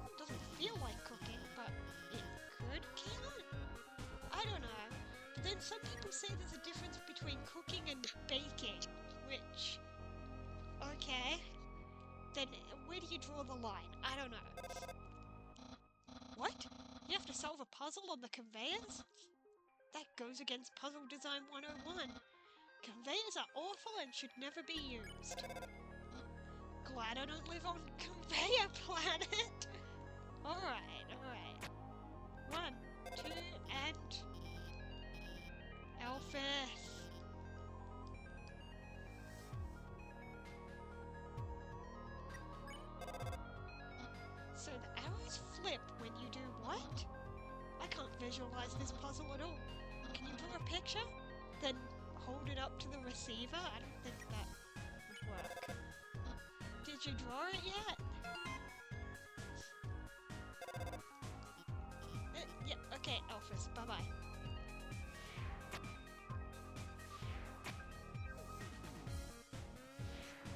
It doesn't feel like cooking, but it could count? I don't know. But then some people say there's a difference between cooking and baking, which... Okay. Then where do you draw the line? I don't know. What? You have to solve a puzzle on the conveyors? That goes against Puzzle Design 101. Conveyors are awful and should never be used. Glad I don't live on Conveyor Planet! Alright, alright. 1, 2, and... Elphys! So the arrows flip when you do what? I can't visualize this puzzle at all. Can you draw a picture? Then hold it up to the receiver? I don't think that would work. Did you draw it yet? Yeah, okay, Elphys, bye-bye.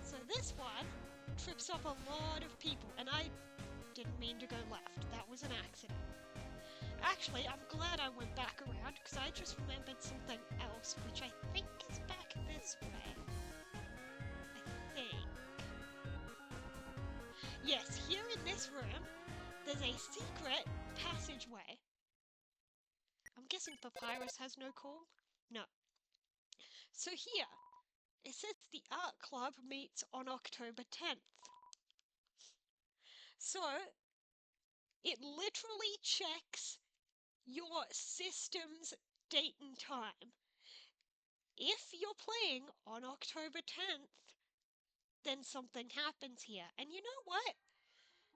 So this one trips up a lot of people, and I didn't mean to go left. That was an accident. Actually, I'm glad I went back around, because I just remembered something else, which I think is back this way. I think. Yes, here in this room, there's a secret passageway. I'm guessing Papyrus has no call? No. So here, it says the art club meets on October 10th. So, it literally checks your system's date and time. If you're playing on October 10th, then something happens here. And you know what?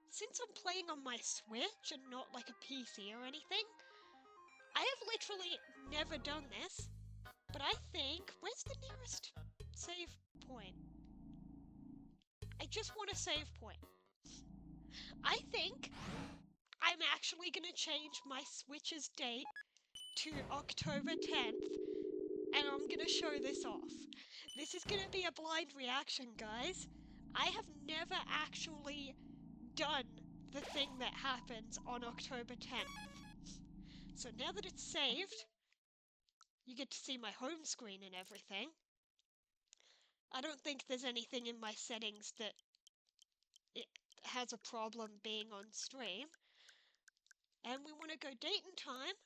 Since I'm playing on my Switch and not like a PC or anything, I have literally never done this, but I think... Where's the nearest save point? I just want a save point. I think I'm actually going to change my Switch's date to October 10th, and I'm going to show this off. This is going to be a blind reaction, guys. I have never actually done the thing that happens on October 10th. So now that it's saved, you get to see my home screen and everything. I don't think there's anything in my settings that it has a problem being on stream. And we want to go date and time.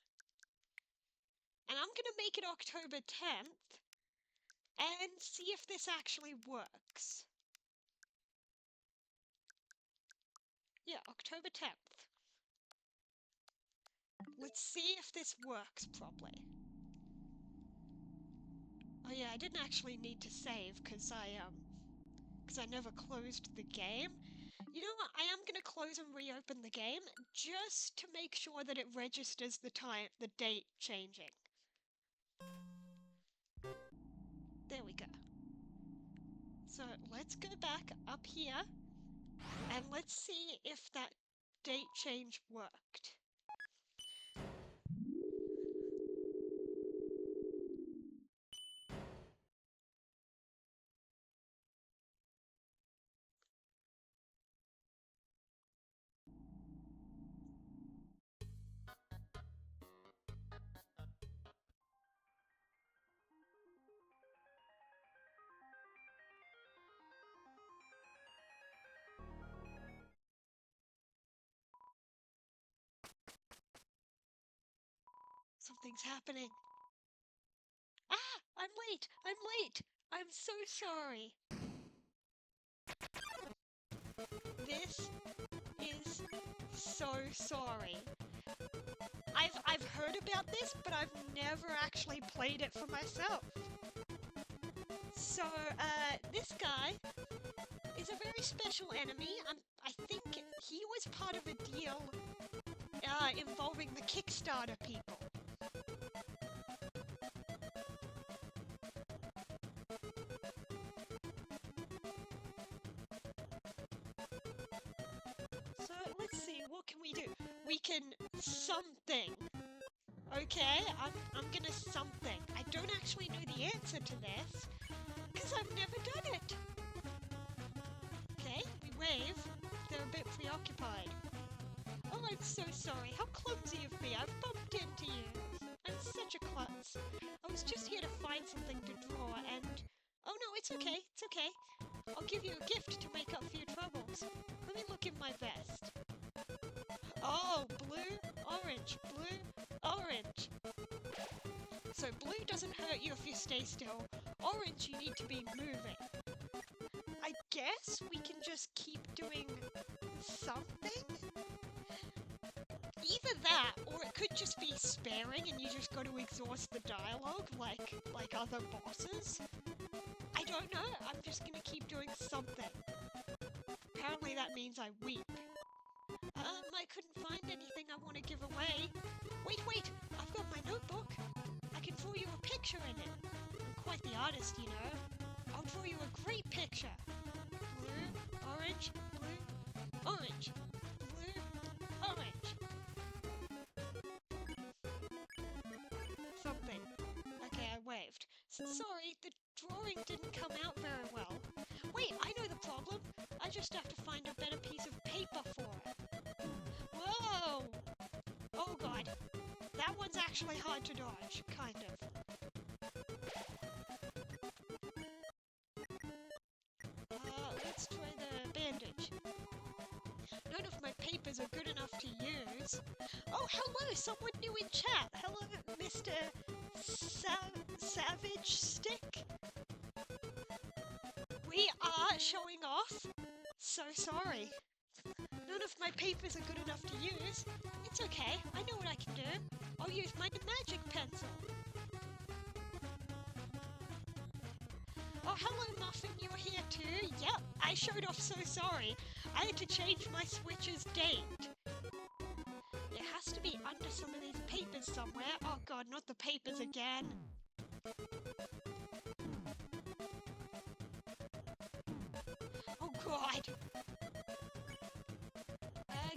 And I'm going to make it October 10th and see if this actually works. Yeah, October 10th. Let's see if this works properly. Oh yeah, I didn't actually need to save because I never closed the game. You know what? I am going to close and reopen the game just to make sure that it registers the date changing. There we go. So let's go back up here and let's see if that date change worked. Something's happening. Ah! I'm late! I'm late! I'm so sorry. This is so sorry. I've heard about this, but I've never actually played it for myself. So, this guy is a very special enemy. I think he was part of a deal involving the Kickstarter people. So, let's see, what can we do? We can something. Okay, I'm gonna something. I don't actually know the answer to this, because I've never done it. Okay, we wave. They're a bit preoccupied. Oh, I'm so sorry. How clumsy of me. I've bumped into you. I'm such a klutz. I was just here to find something to draw and... Oh no, it's okay. It's okay. I'll give you a gift to make up for your troubles. Let me look in my vest. Oh, blue, orange, blue, orange. So blue doesn't hurt you if you stay still. Orange, you need to be moving. I guess we can just keep doing something? Either that, or it could just be sparing and you just got to exhaust the dialogue like other bosses. I don't know, I'm just gonna keep doing something. Apparently that means I weep. I couldn't find anything I want to give away. Wait, I've got my notebook. I can draw you a picture in it. I'm quite the artist, you know. I'll draw you a great picture. Blue, orange, blue, orange, blue, orange. Something. Okay, I waved. Sorry, the drawing didn't come out very well. Wait, I know the problem. I just have to find a better piece of paper for it. Whoa! Oh god. That one's actually hard to dodge, kind of. Let's try the bandage. None of my papers are good enough to use. Oh, hello! Someone new in chat! Hello, Mr. Savage Stick? We are showing off. So sorry. None of my papers are good enough to use. It's okay, I know what I can do. I'll use my magic pencil. Oh, hello Muffin, you're here too? Yep, I showed off so sorry. I had to change my Switch's date. It has to be under some of these papers somewhere. Oh god, not the papers again. Oh god.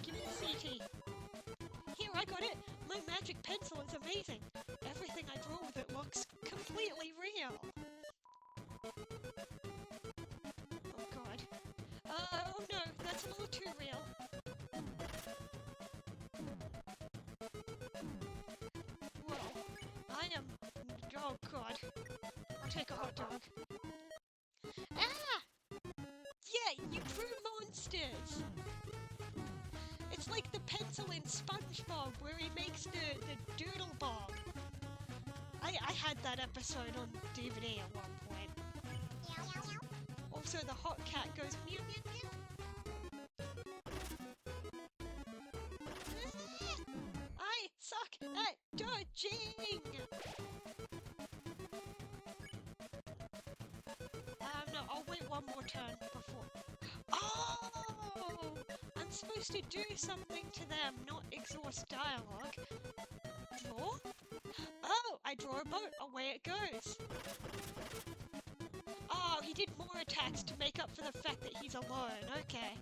Give me the CT. Here, I got it. My magic pencil is amazing. Everything I draw with it looks completely real. Oh god. Oh no, that's a little too real. Whoa. I am... Oh god. I'll take a hot dog. Ah! Yeah, you drew monsters! It's like the pencil in SpongeBob where he makes the doodle bob. I had that episode on DVD at one point. Also, the hot cat goes meow meow meow. I suck at dodging! No, I'll wait one more turn before... Oh! I'm supposed to do something to them, not exhaust dialogue. Draw? Oh, I draw a boat. Away it goes. Oh, he did more attacks to make up for the fact that he's alone. Okay.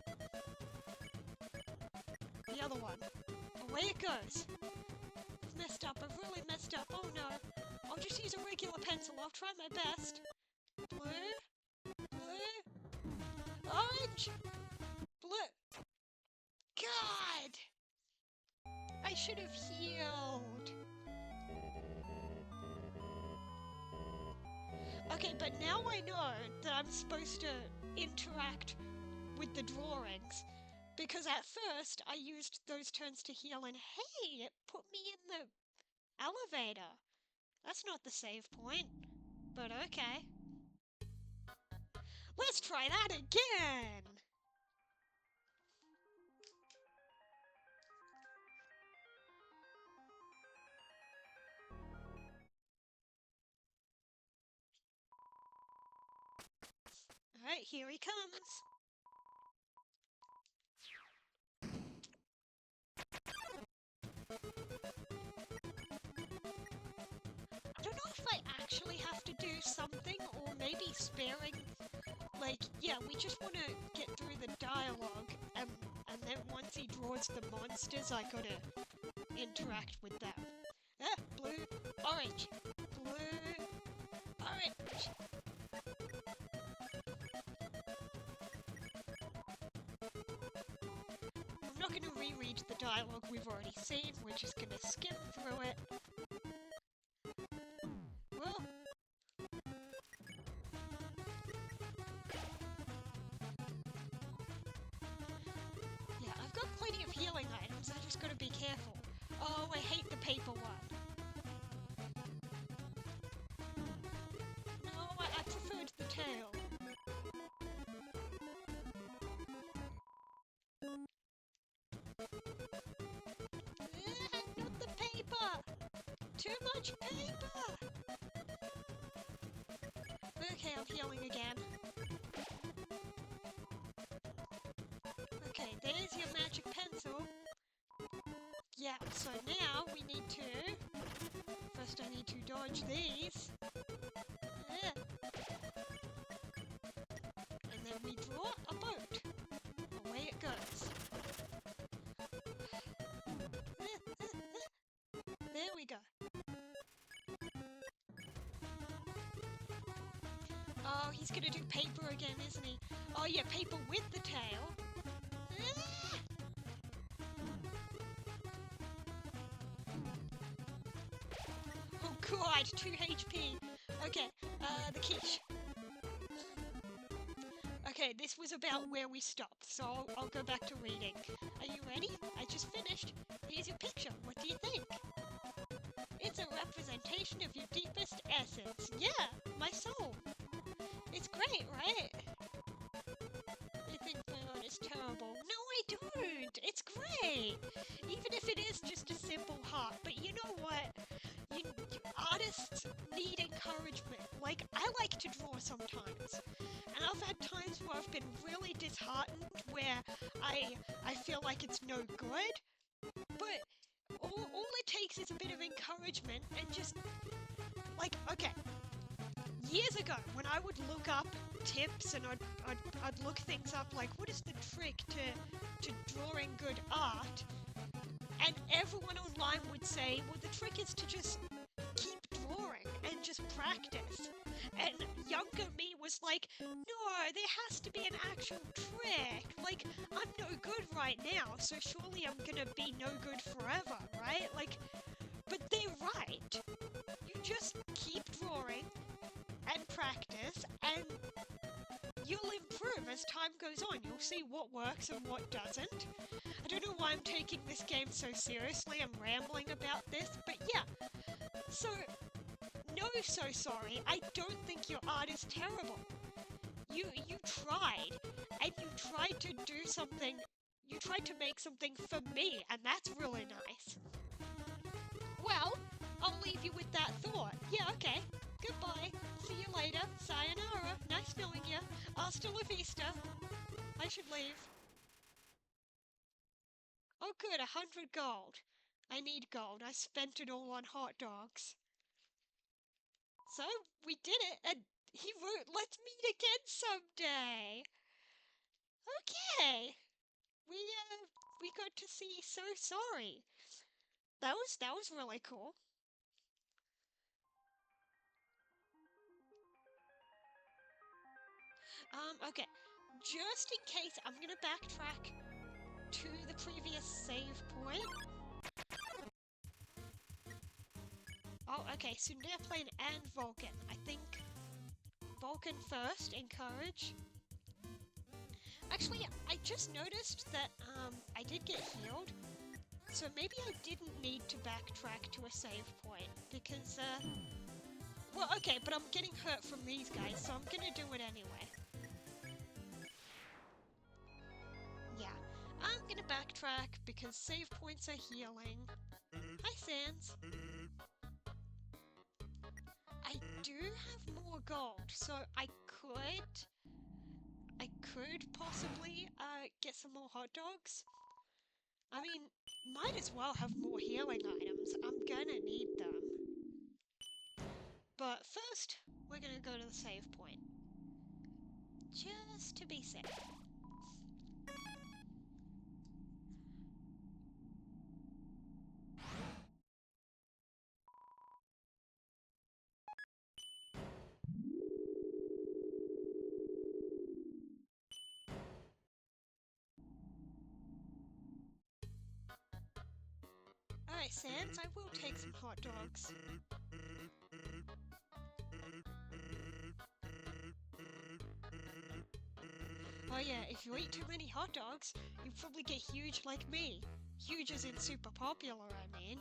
The other one. Away it goes. I've messed up. I've really messed up. Oh no. I'll just use a regular pencil. I'll try my best. Blue. Blue. Orange. Blue. God! I should have healed. Okay, but now I know that I'm supposed to interact with the drawings, because at first I used those turns to heal and hey, it put me in the elevator. That's not the save point, but okay. Let's try that again! Alright, here he comes. I don't know if I actually have to do something, or maybe sparing. Like, yeah, we just want to get through the dialogue, and then once he draws the monsters, I gotta interact with them. Ah, blue, orange, blue, orange. I'm not gonna reread the dialogue we've already seen, we're just gonna skim through it. Well, yeah, I've got plenty of healing items, I just gotta be careful. Oh, I hate the paper one. No, I preferred the tail. Not the paper! Too much paper! Okay, I'm healing again. Okay, there's your magic pencil. Yeah, so now we need to... First I need to dodge these. And then we draw a boat. Away it goes. There we go. Oh, he's gonna do paper again, isn't he? Oh yeah, paper with the tail. Oh god, 2 HP. Okay, the quiche. Okay, this was about where we stopped, so I'll go back to reading. Are you ready? I just finished. Here's your picture. What do you think? It's a representation of your deepest essence. Yeah, my soul. It's great, right? You think my art is terrible. No, I don't. It's great. Even if it is just a simple heart. But you know what? Artists need encouragement. Like, I like to draw sometimes. And I've had times where I've been really disheartened, where I feel like it's no good. But all it takes is a bit of encouragement and just, like, okay. Years ago, when I would look up tips and I'd look things up like, what is the trick to drawing good art? And everyone online would say, well, the trick is to just keep drawing and just practice. And younger me was like, no, there has to be an actual trick. Like, I'm no good right now, so surely I'm gonna be no good forever, right? Like, but they're right. You just keep drawing and practice, and you'll improve as time goes on. You'll see what works and what doesn't. I don't know why I'm taking this game so seriously. I'm rambling about this, but yeah. So, no, so sorry. I don't think your art is terrible. You tried, and you tried to do something. You tried to make something for me, and that's really nice. Well, I'll leave you with that thought. Yeah, okay. Goodbye. See you later. Sayonara. Nice knowing you. Hasta la vista. I should leave. Oh good, 100 gold. I need gold. I spent it all on hot dogs. So, we did it, and he wrote, let's meet again someday. Okay. We got to see So Sorry. That was really cool. Okay. Just in case, I'm gonna backtrack to the previous save point. Oh, okay, so Airplane and Vulcan. I think Vulcan first, encourage. Actually, I just noticed that, I did get healed. So maybe I didn't need to backtrack to a save point, because, well, okay, but I'm getting hurt from these guys, so I'm gonna do it anyway. Yeah, I'm gonna backtrack, because save points are healing. Hi, Sans. I do have more gold, so I could possibly, get some more hot dogs. I mean, might as well have more healing items. I'm gonna need them. But first, we're gonna go to the save point. Just to be safe. Alright, Sans, I will take some hot dogs. Oh yeah, if you eat too many hot dogs, you probably get huge like me. Huge as in super popular, I mean.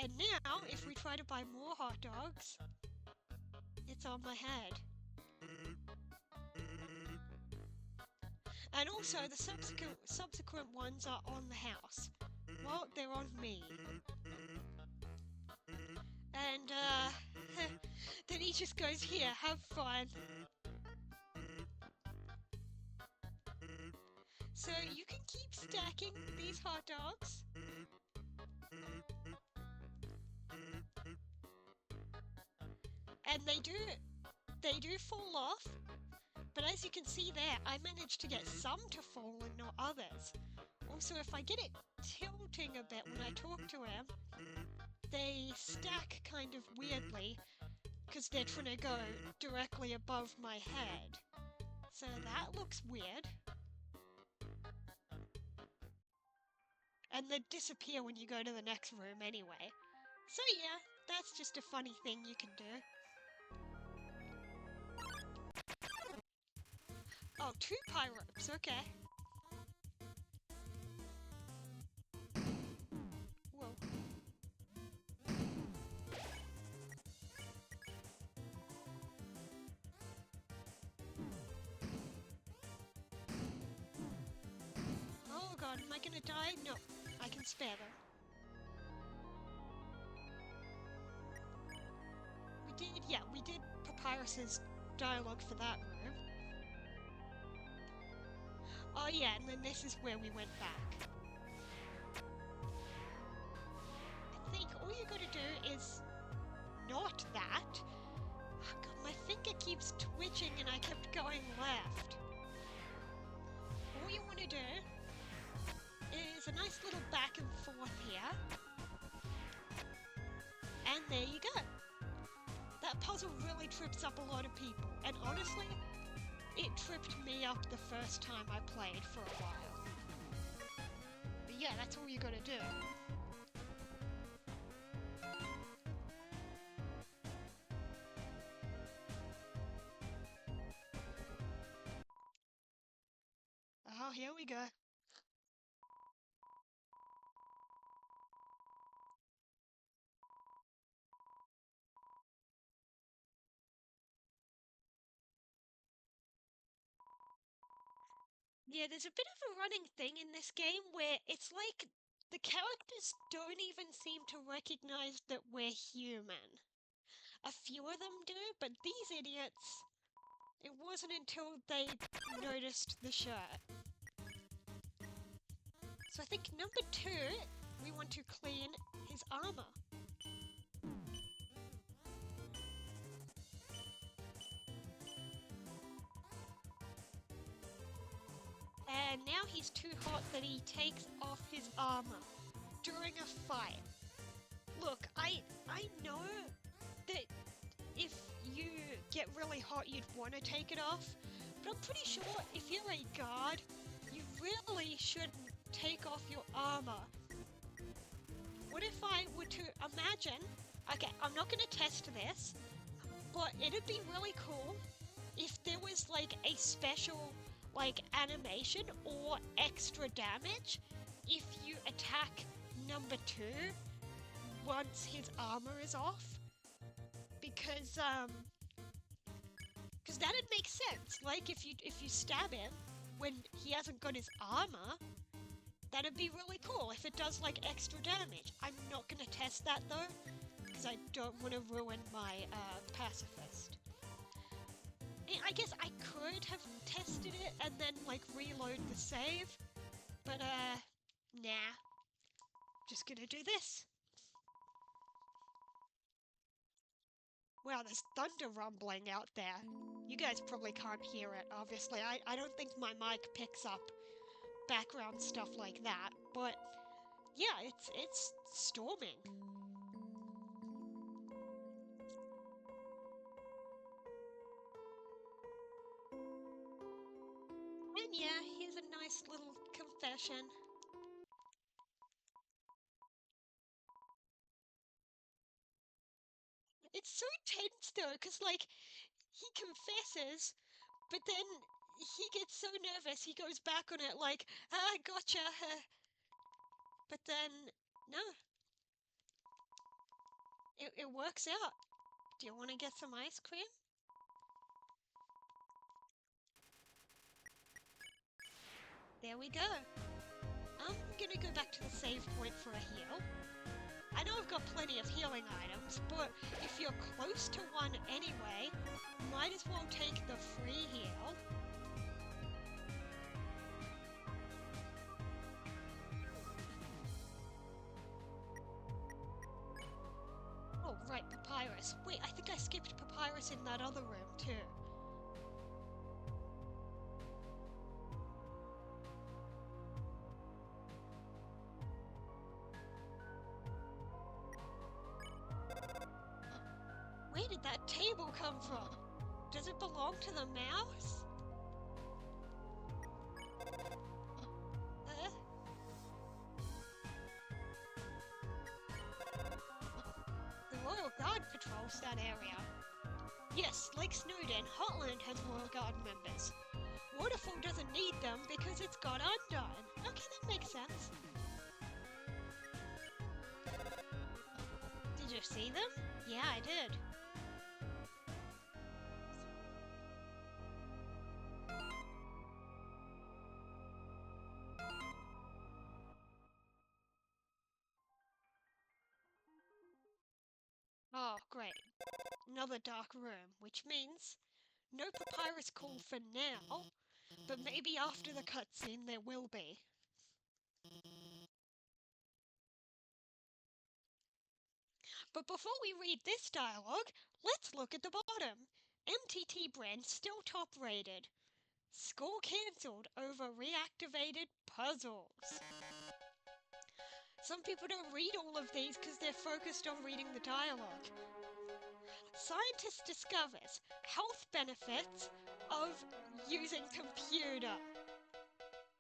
And now, if we try to buy more hot dogs, it's on my head. And also, the subsequent ones are on the house. Well, they're on me. And, then he just goes, here, have fun. So, you can keep stacking these hot dogs. And they do fall off. But as you can see there, I managed to get some to fall and not others. Also, if I get it tilting a bit when I talk to him, they stack kind of weirdly, because they're trying to go directly above my head. So that looks weird. And they disappear when you go to the next room anyway. So yeah, that's just a funny thing you can do. Oh, 2 Pyropes, okay. Whoa. Oh god, am I gonna die? No, I can spare them. We did Papyrus's dialogue for that room. Oh yeah, and then this is where we went back. I think all you gotta do is not that. Oh god, my finger keeps twitching and I kept going left. All you wanna do is a nice little back and forth here. And there you go. That puzzle really trips up a lot of people, and honestly, it tripped me up the first time I played for a while. But yeah, that's all you gotta do. Oh, here we go. Yeah, there's a bit of a running thing in this game where it's like the characters don't even seem to recognize that we're human. A few of them do, but these idiots, it wasn't until they noticed the shirt. So I think number 2, we want to clean his armor. And now he's too hot that he takes off his armor during a fight. Look, I know that if you get really hot you'd want to take it off, but I'm pretty sure if you're a guard, you really shouldn't take off your armor. What if I were to imagine, okay, I'm not going to test this, but it'd be really cool if there was like a special like animation or extra damage if you attack number 2 once his armor is off. Because that'd make sense. Like if you stab him when he hasn't got his armor, that'd be really cool if it does like extra damage. I'm not gonna test that though, because I don't want to ruin my pacifist. I guess I could have tested it and then like reload the save, but nah. Just gonna do this. Wow, there's thunder rumbling out there. You guys probably can't hear it, obviously. I don't think my mic picks up background stuff like that, but yeah, it's storming. And yeah, here's a nice little confession. It's so tense though, because like, he confesses, but then he gets so nervous he goes back on it like, ah, gotcha. But then, no. It works out. Do you want to get some ice cream? There we go. I'm gonna go back to the save point for a heal. I know I've got plenty of healing items, but if you're close to one anyway, might as well take the free heal. Oh, right, Papyrus. Wait, I think I skipped Papyrus in that other room, too. Where did that table come from? Does it belong to the mouse? The Royal Guard patrols that area. Yes, like Snowden, Hotland has Royal Guard members. Waterfall doesn't need them because it's got Undyne. Okay, that makes sense. Did you see them? Yeah, I did. Oh, great. Another dark room, which means no Papyrus call for now, but maybe after the cutscene there will be. But before we read this dialogue, let's look at the bottom. MTT brand still top rated. Score cancelled over reactivated puzzles. Some people don't read all of these because they're focused on reading the dialogue. Scientist discovers health benefits of using computer.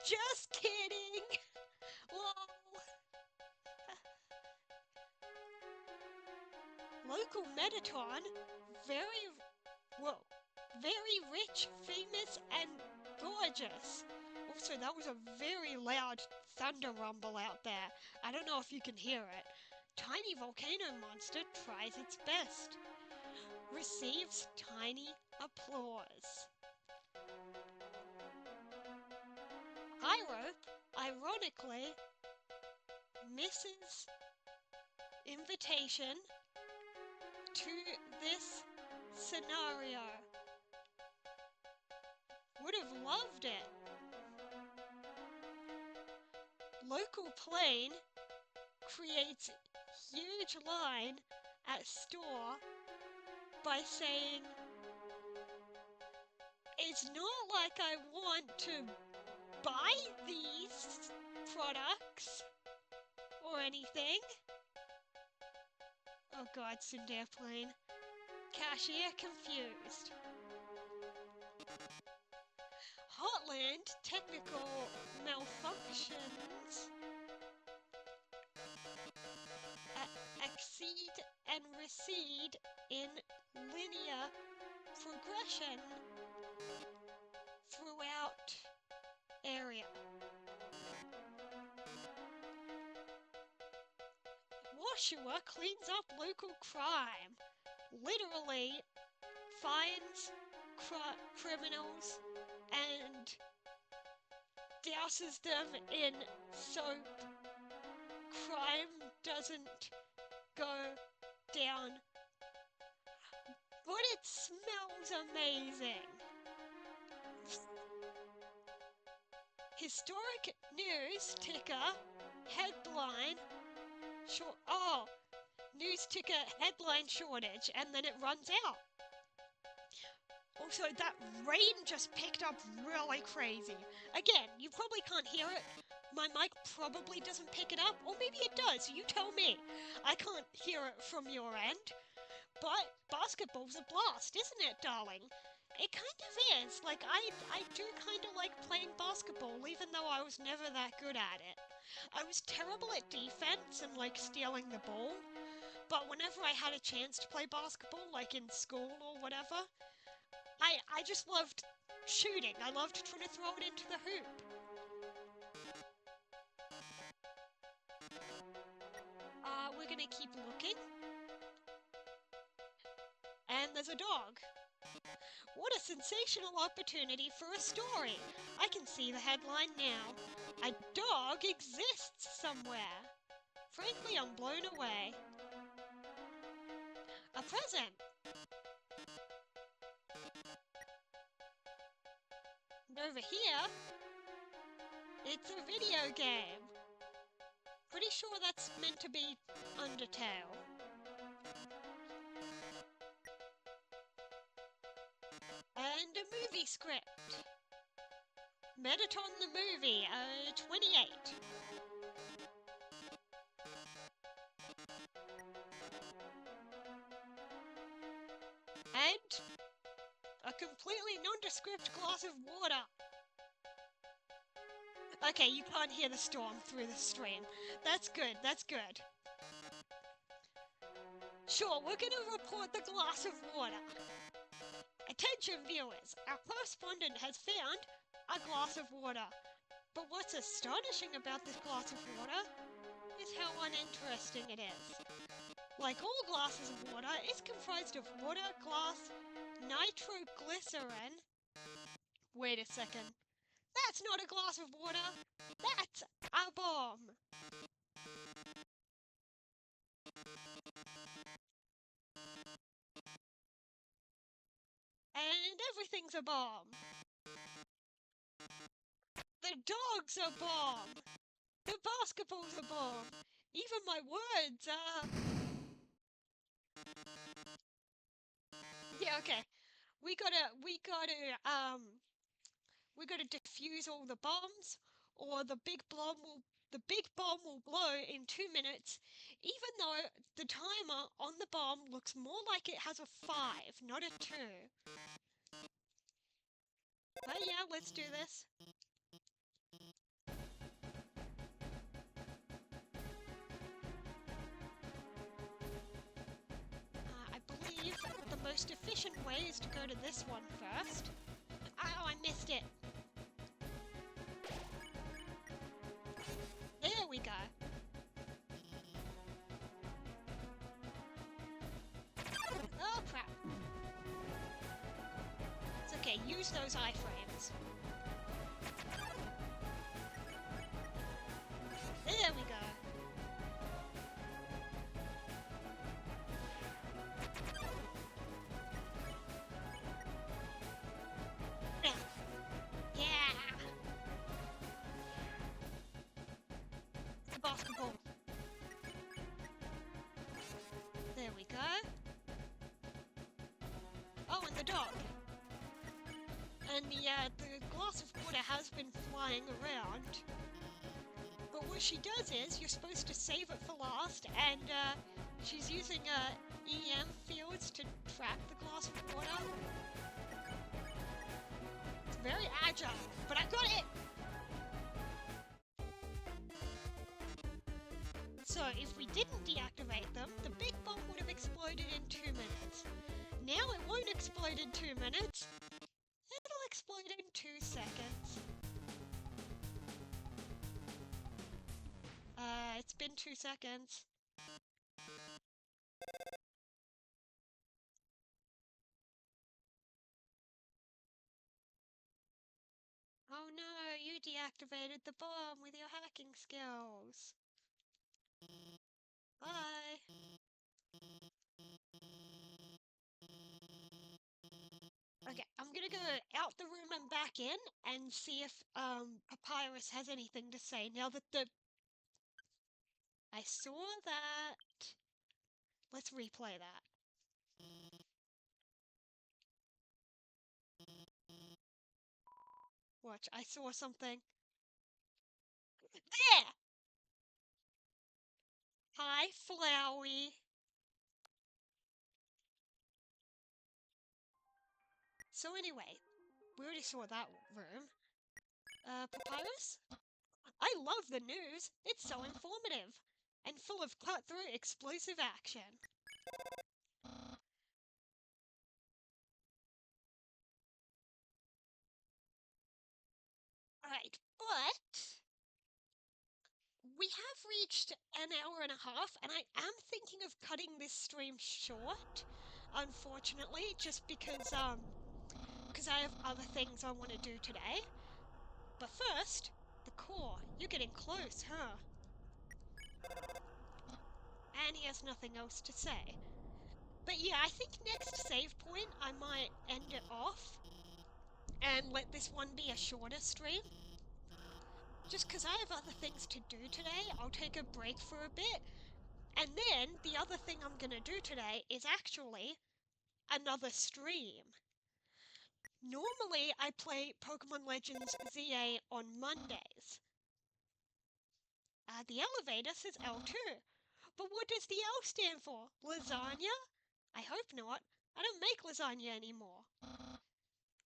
Just kidding! Lol. Local Mettaton, very rich, famous, and gorgeous. Also, that was a very loud thunder rumble out there. I don't know if you can hear it. Tiny volcano monster tries its best. Receives tiny applause. Irope, ironically, misses invitation to this scenario. Would have loved it. Local plane creates huge line at store by saying, it's not like I want to buy these products or anything. Oh god, Sundar plane. Cashier confused. Hotland technical malfunctions exceed and recede in linear progression throughout area. Washua cleans up local crime. Literally finds criminals and douses them in soap. Crime doesn't go down, but it smells amazing. Historic news ticker headline news ticker headline shortage, and then it runs out. Also, that rain just picked up really crazy. Again, you probably can't hear it. My mic probably doesn't pick it up, or maybe it does, you tell me. I can't hear it from your end. But basketball's a blast, isn't it, darling? It kind of is. Like, I do kind of like playing basketball, even though I was never that good at it. I was terrible at defense and, like, stealing the ball. But whenever I had a chance to play basketball, like in school or whatever, I just loved shooting. I loved trying to throw it into the hoop. We're gonna keep looking. And there's a dog. What a sensational opportunity for a story. I can see the headline now. A dog exists somewhere. Frankly, I'm blown away. A present. And over here, it's a video game. Pretty sure that's meant to be Undertale. And a movie script. Mettaton the movie, 28. And a completely nondescript glass of water. Okay, you can't hear the storm through the stream. That's good, that's good. Sure, we're gonna report the glass of water. Attention viewers, our correspondent has found a glass of water. But what's astonishing about this glass of water is how uninteresting it is. Like all glasses of water, it's comprised of water, glass, nitroglycerin. Wait a second. That's not a glass of water. That's a bomb. And everything's a bomb. The dog's a bomb. The basketball's a bomb. Even my words are... Yeah, okay. We gotta defuse all the bombs, or the big bomb will blow in 2 minutes, even though the timer on the bomb looks more like it has a 5, not a 2. But yeah, let's do this. I believe the most efficient way is to go to this one first. Oh, I missed it. There we go. Oh, crap. It's okay, use those iframes. There we go. Basketball. There we go. Oh, and the dog. And the glass of water has been flying around. But what she does is, you're supposed to save it for last, and she's using EM fields to trap the glass of water. It's very agile, but I got it! So, if we didn't deactivate them, the big bomb would have exploded in 2 minutes. Now it won't explode in 2 minutes. It'll explode in 2 seconds. in 2 seconds. Oh no, you deactivated the bomb with your hacking skills. Bye. Okay, I'm gonna go out the room and back in and see if Papyrus has anything to say now that I saw that. Let's replay that. Watch, I saw something. There! Hi, Flowey. So anyway, we already saw that room. Papyrus? I love the news. It's so informative and full of cutthroat explosive action. Alright, but we have reached an hour and a half, and I am thinking of cutting this stream short, unfortunately, just because I have other things I want to do today. But first, the core. You're getting close, huh? And he has nothing else to say. But yeah, I think next save point I might end it off and let this one be a shorter stream. Just because I have other things to do today, I'll take a break for a bit. And then the other thing I'm going to do today is actually another stream. Normally I play Pokemon Legends ZA on Mondays. The elevator says L2. But what does the L stand for? Lasagna? I hope not. I don't make lasagna anymore.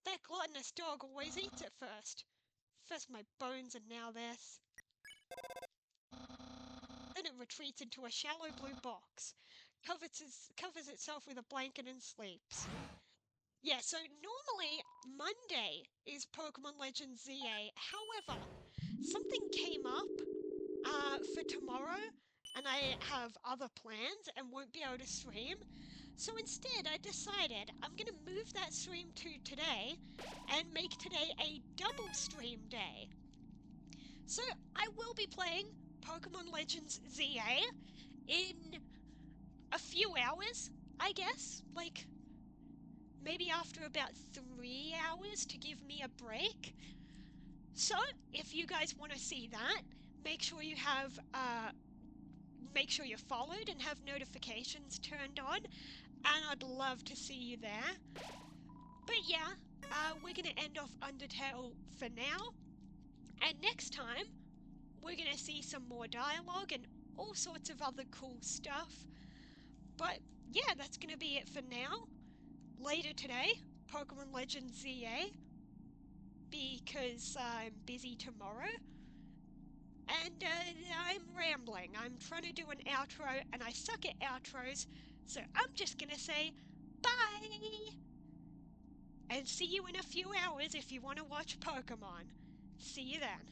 That gluttonous dog always eats it first. First my bones and now this. Then it retreats into a shallow blue box, covers itself with a blanket and sleeps. Yeah, so normally Monday is Pokemon Legends ZA. However, something came up for tomorrow and I have other plans and won't be able to stream. So instead I decided I'm going to move that stream to today and make today a double stream day. So I will be playing Pokemon Legends ZA in a few hours, I guess. Like, maybe after about 3 hours to give me a break. So, if you guys want to see that, make sure you have, make sure you're followed and have notifications turned on, and I'd love to see you there. But yeah, we're going to end off Undertale for now, and next time, we're going to see some more dialogue and all sorts of other cool stuff. But yeah, that's going to be it for now. Later today, Pokemon Legends ZA, because I'm busy tomorrow. And I'm rambling. I'm trying to do an outro, and I suck at outros, so I'm just going to say bye! And see you in a few hours if you want to watch Pokemon. See you then.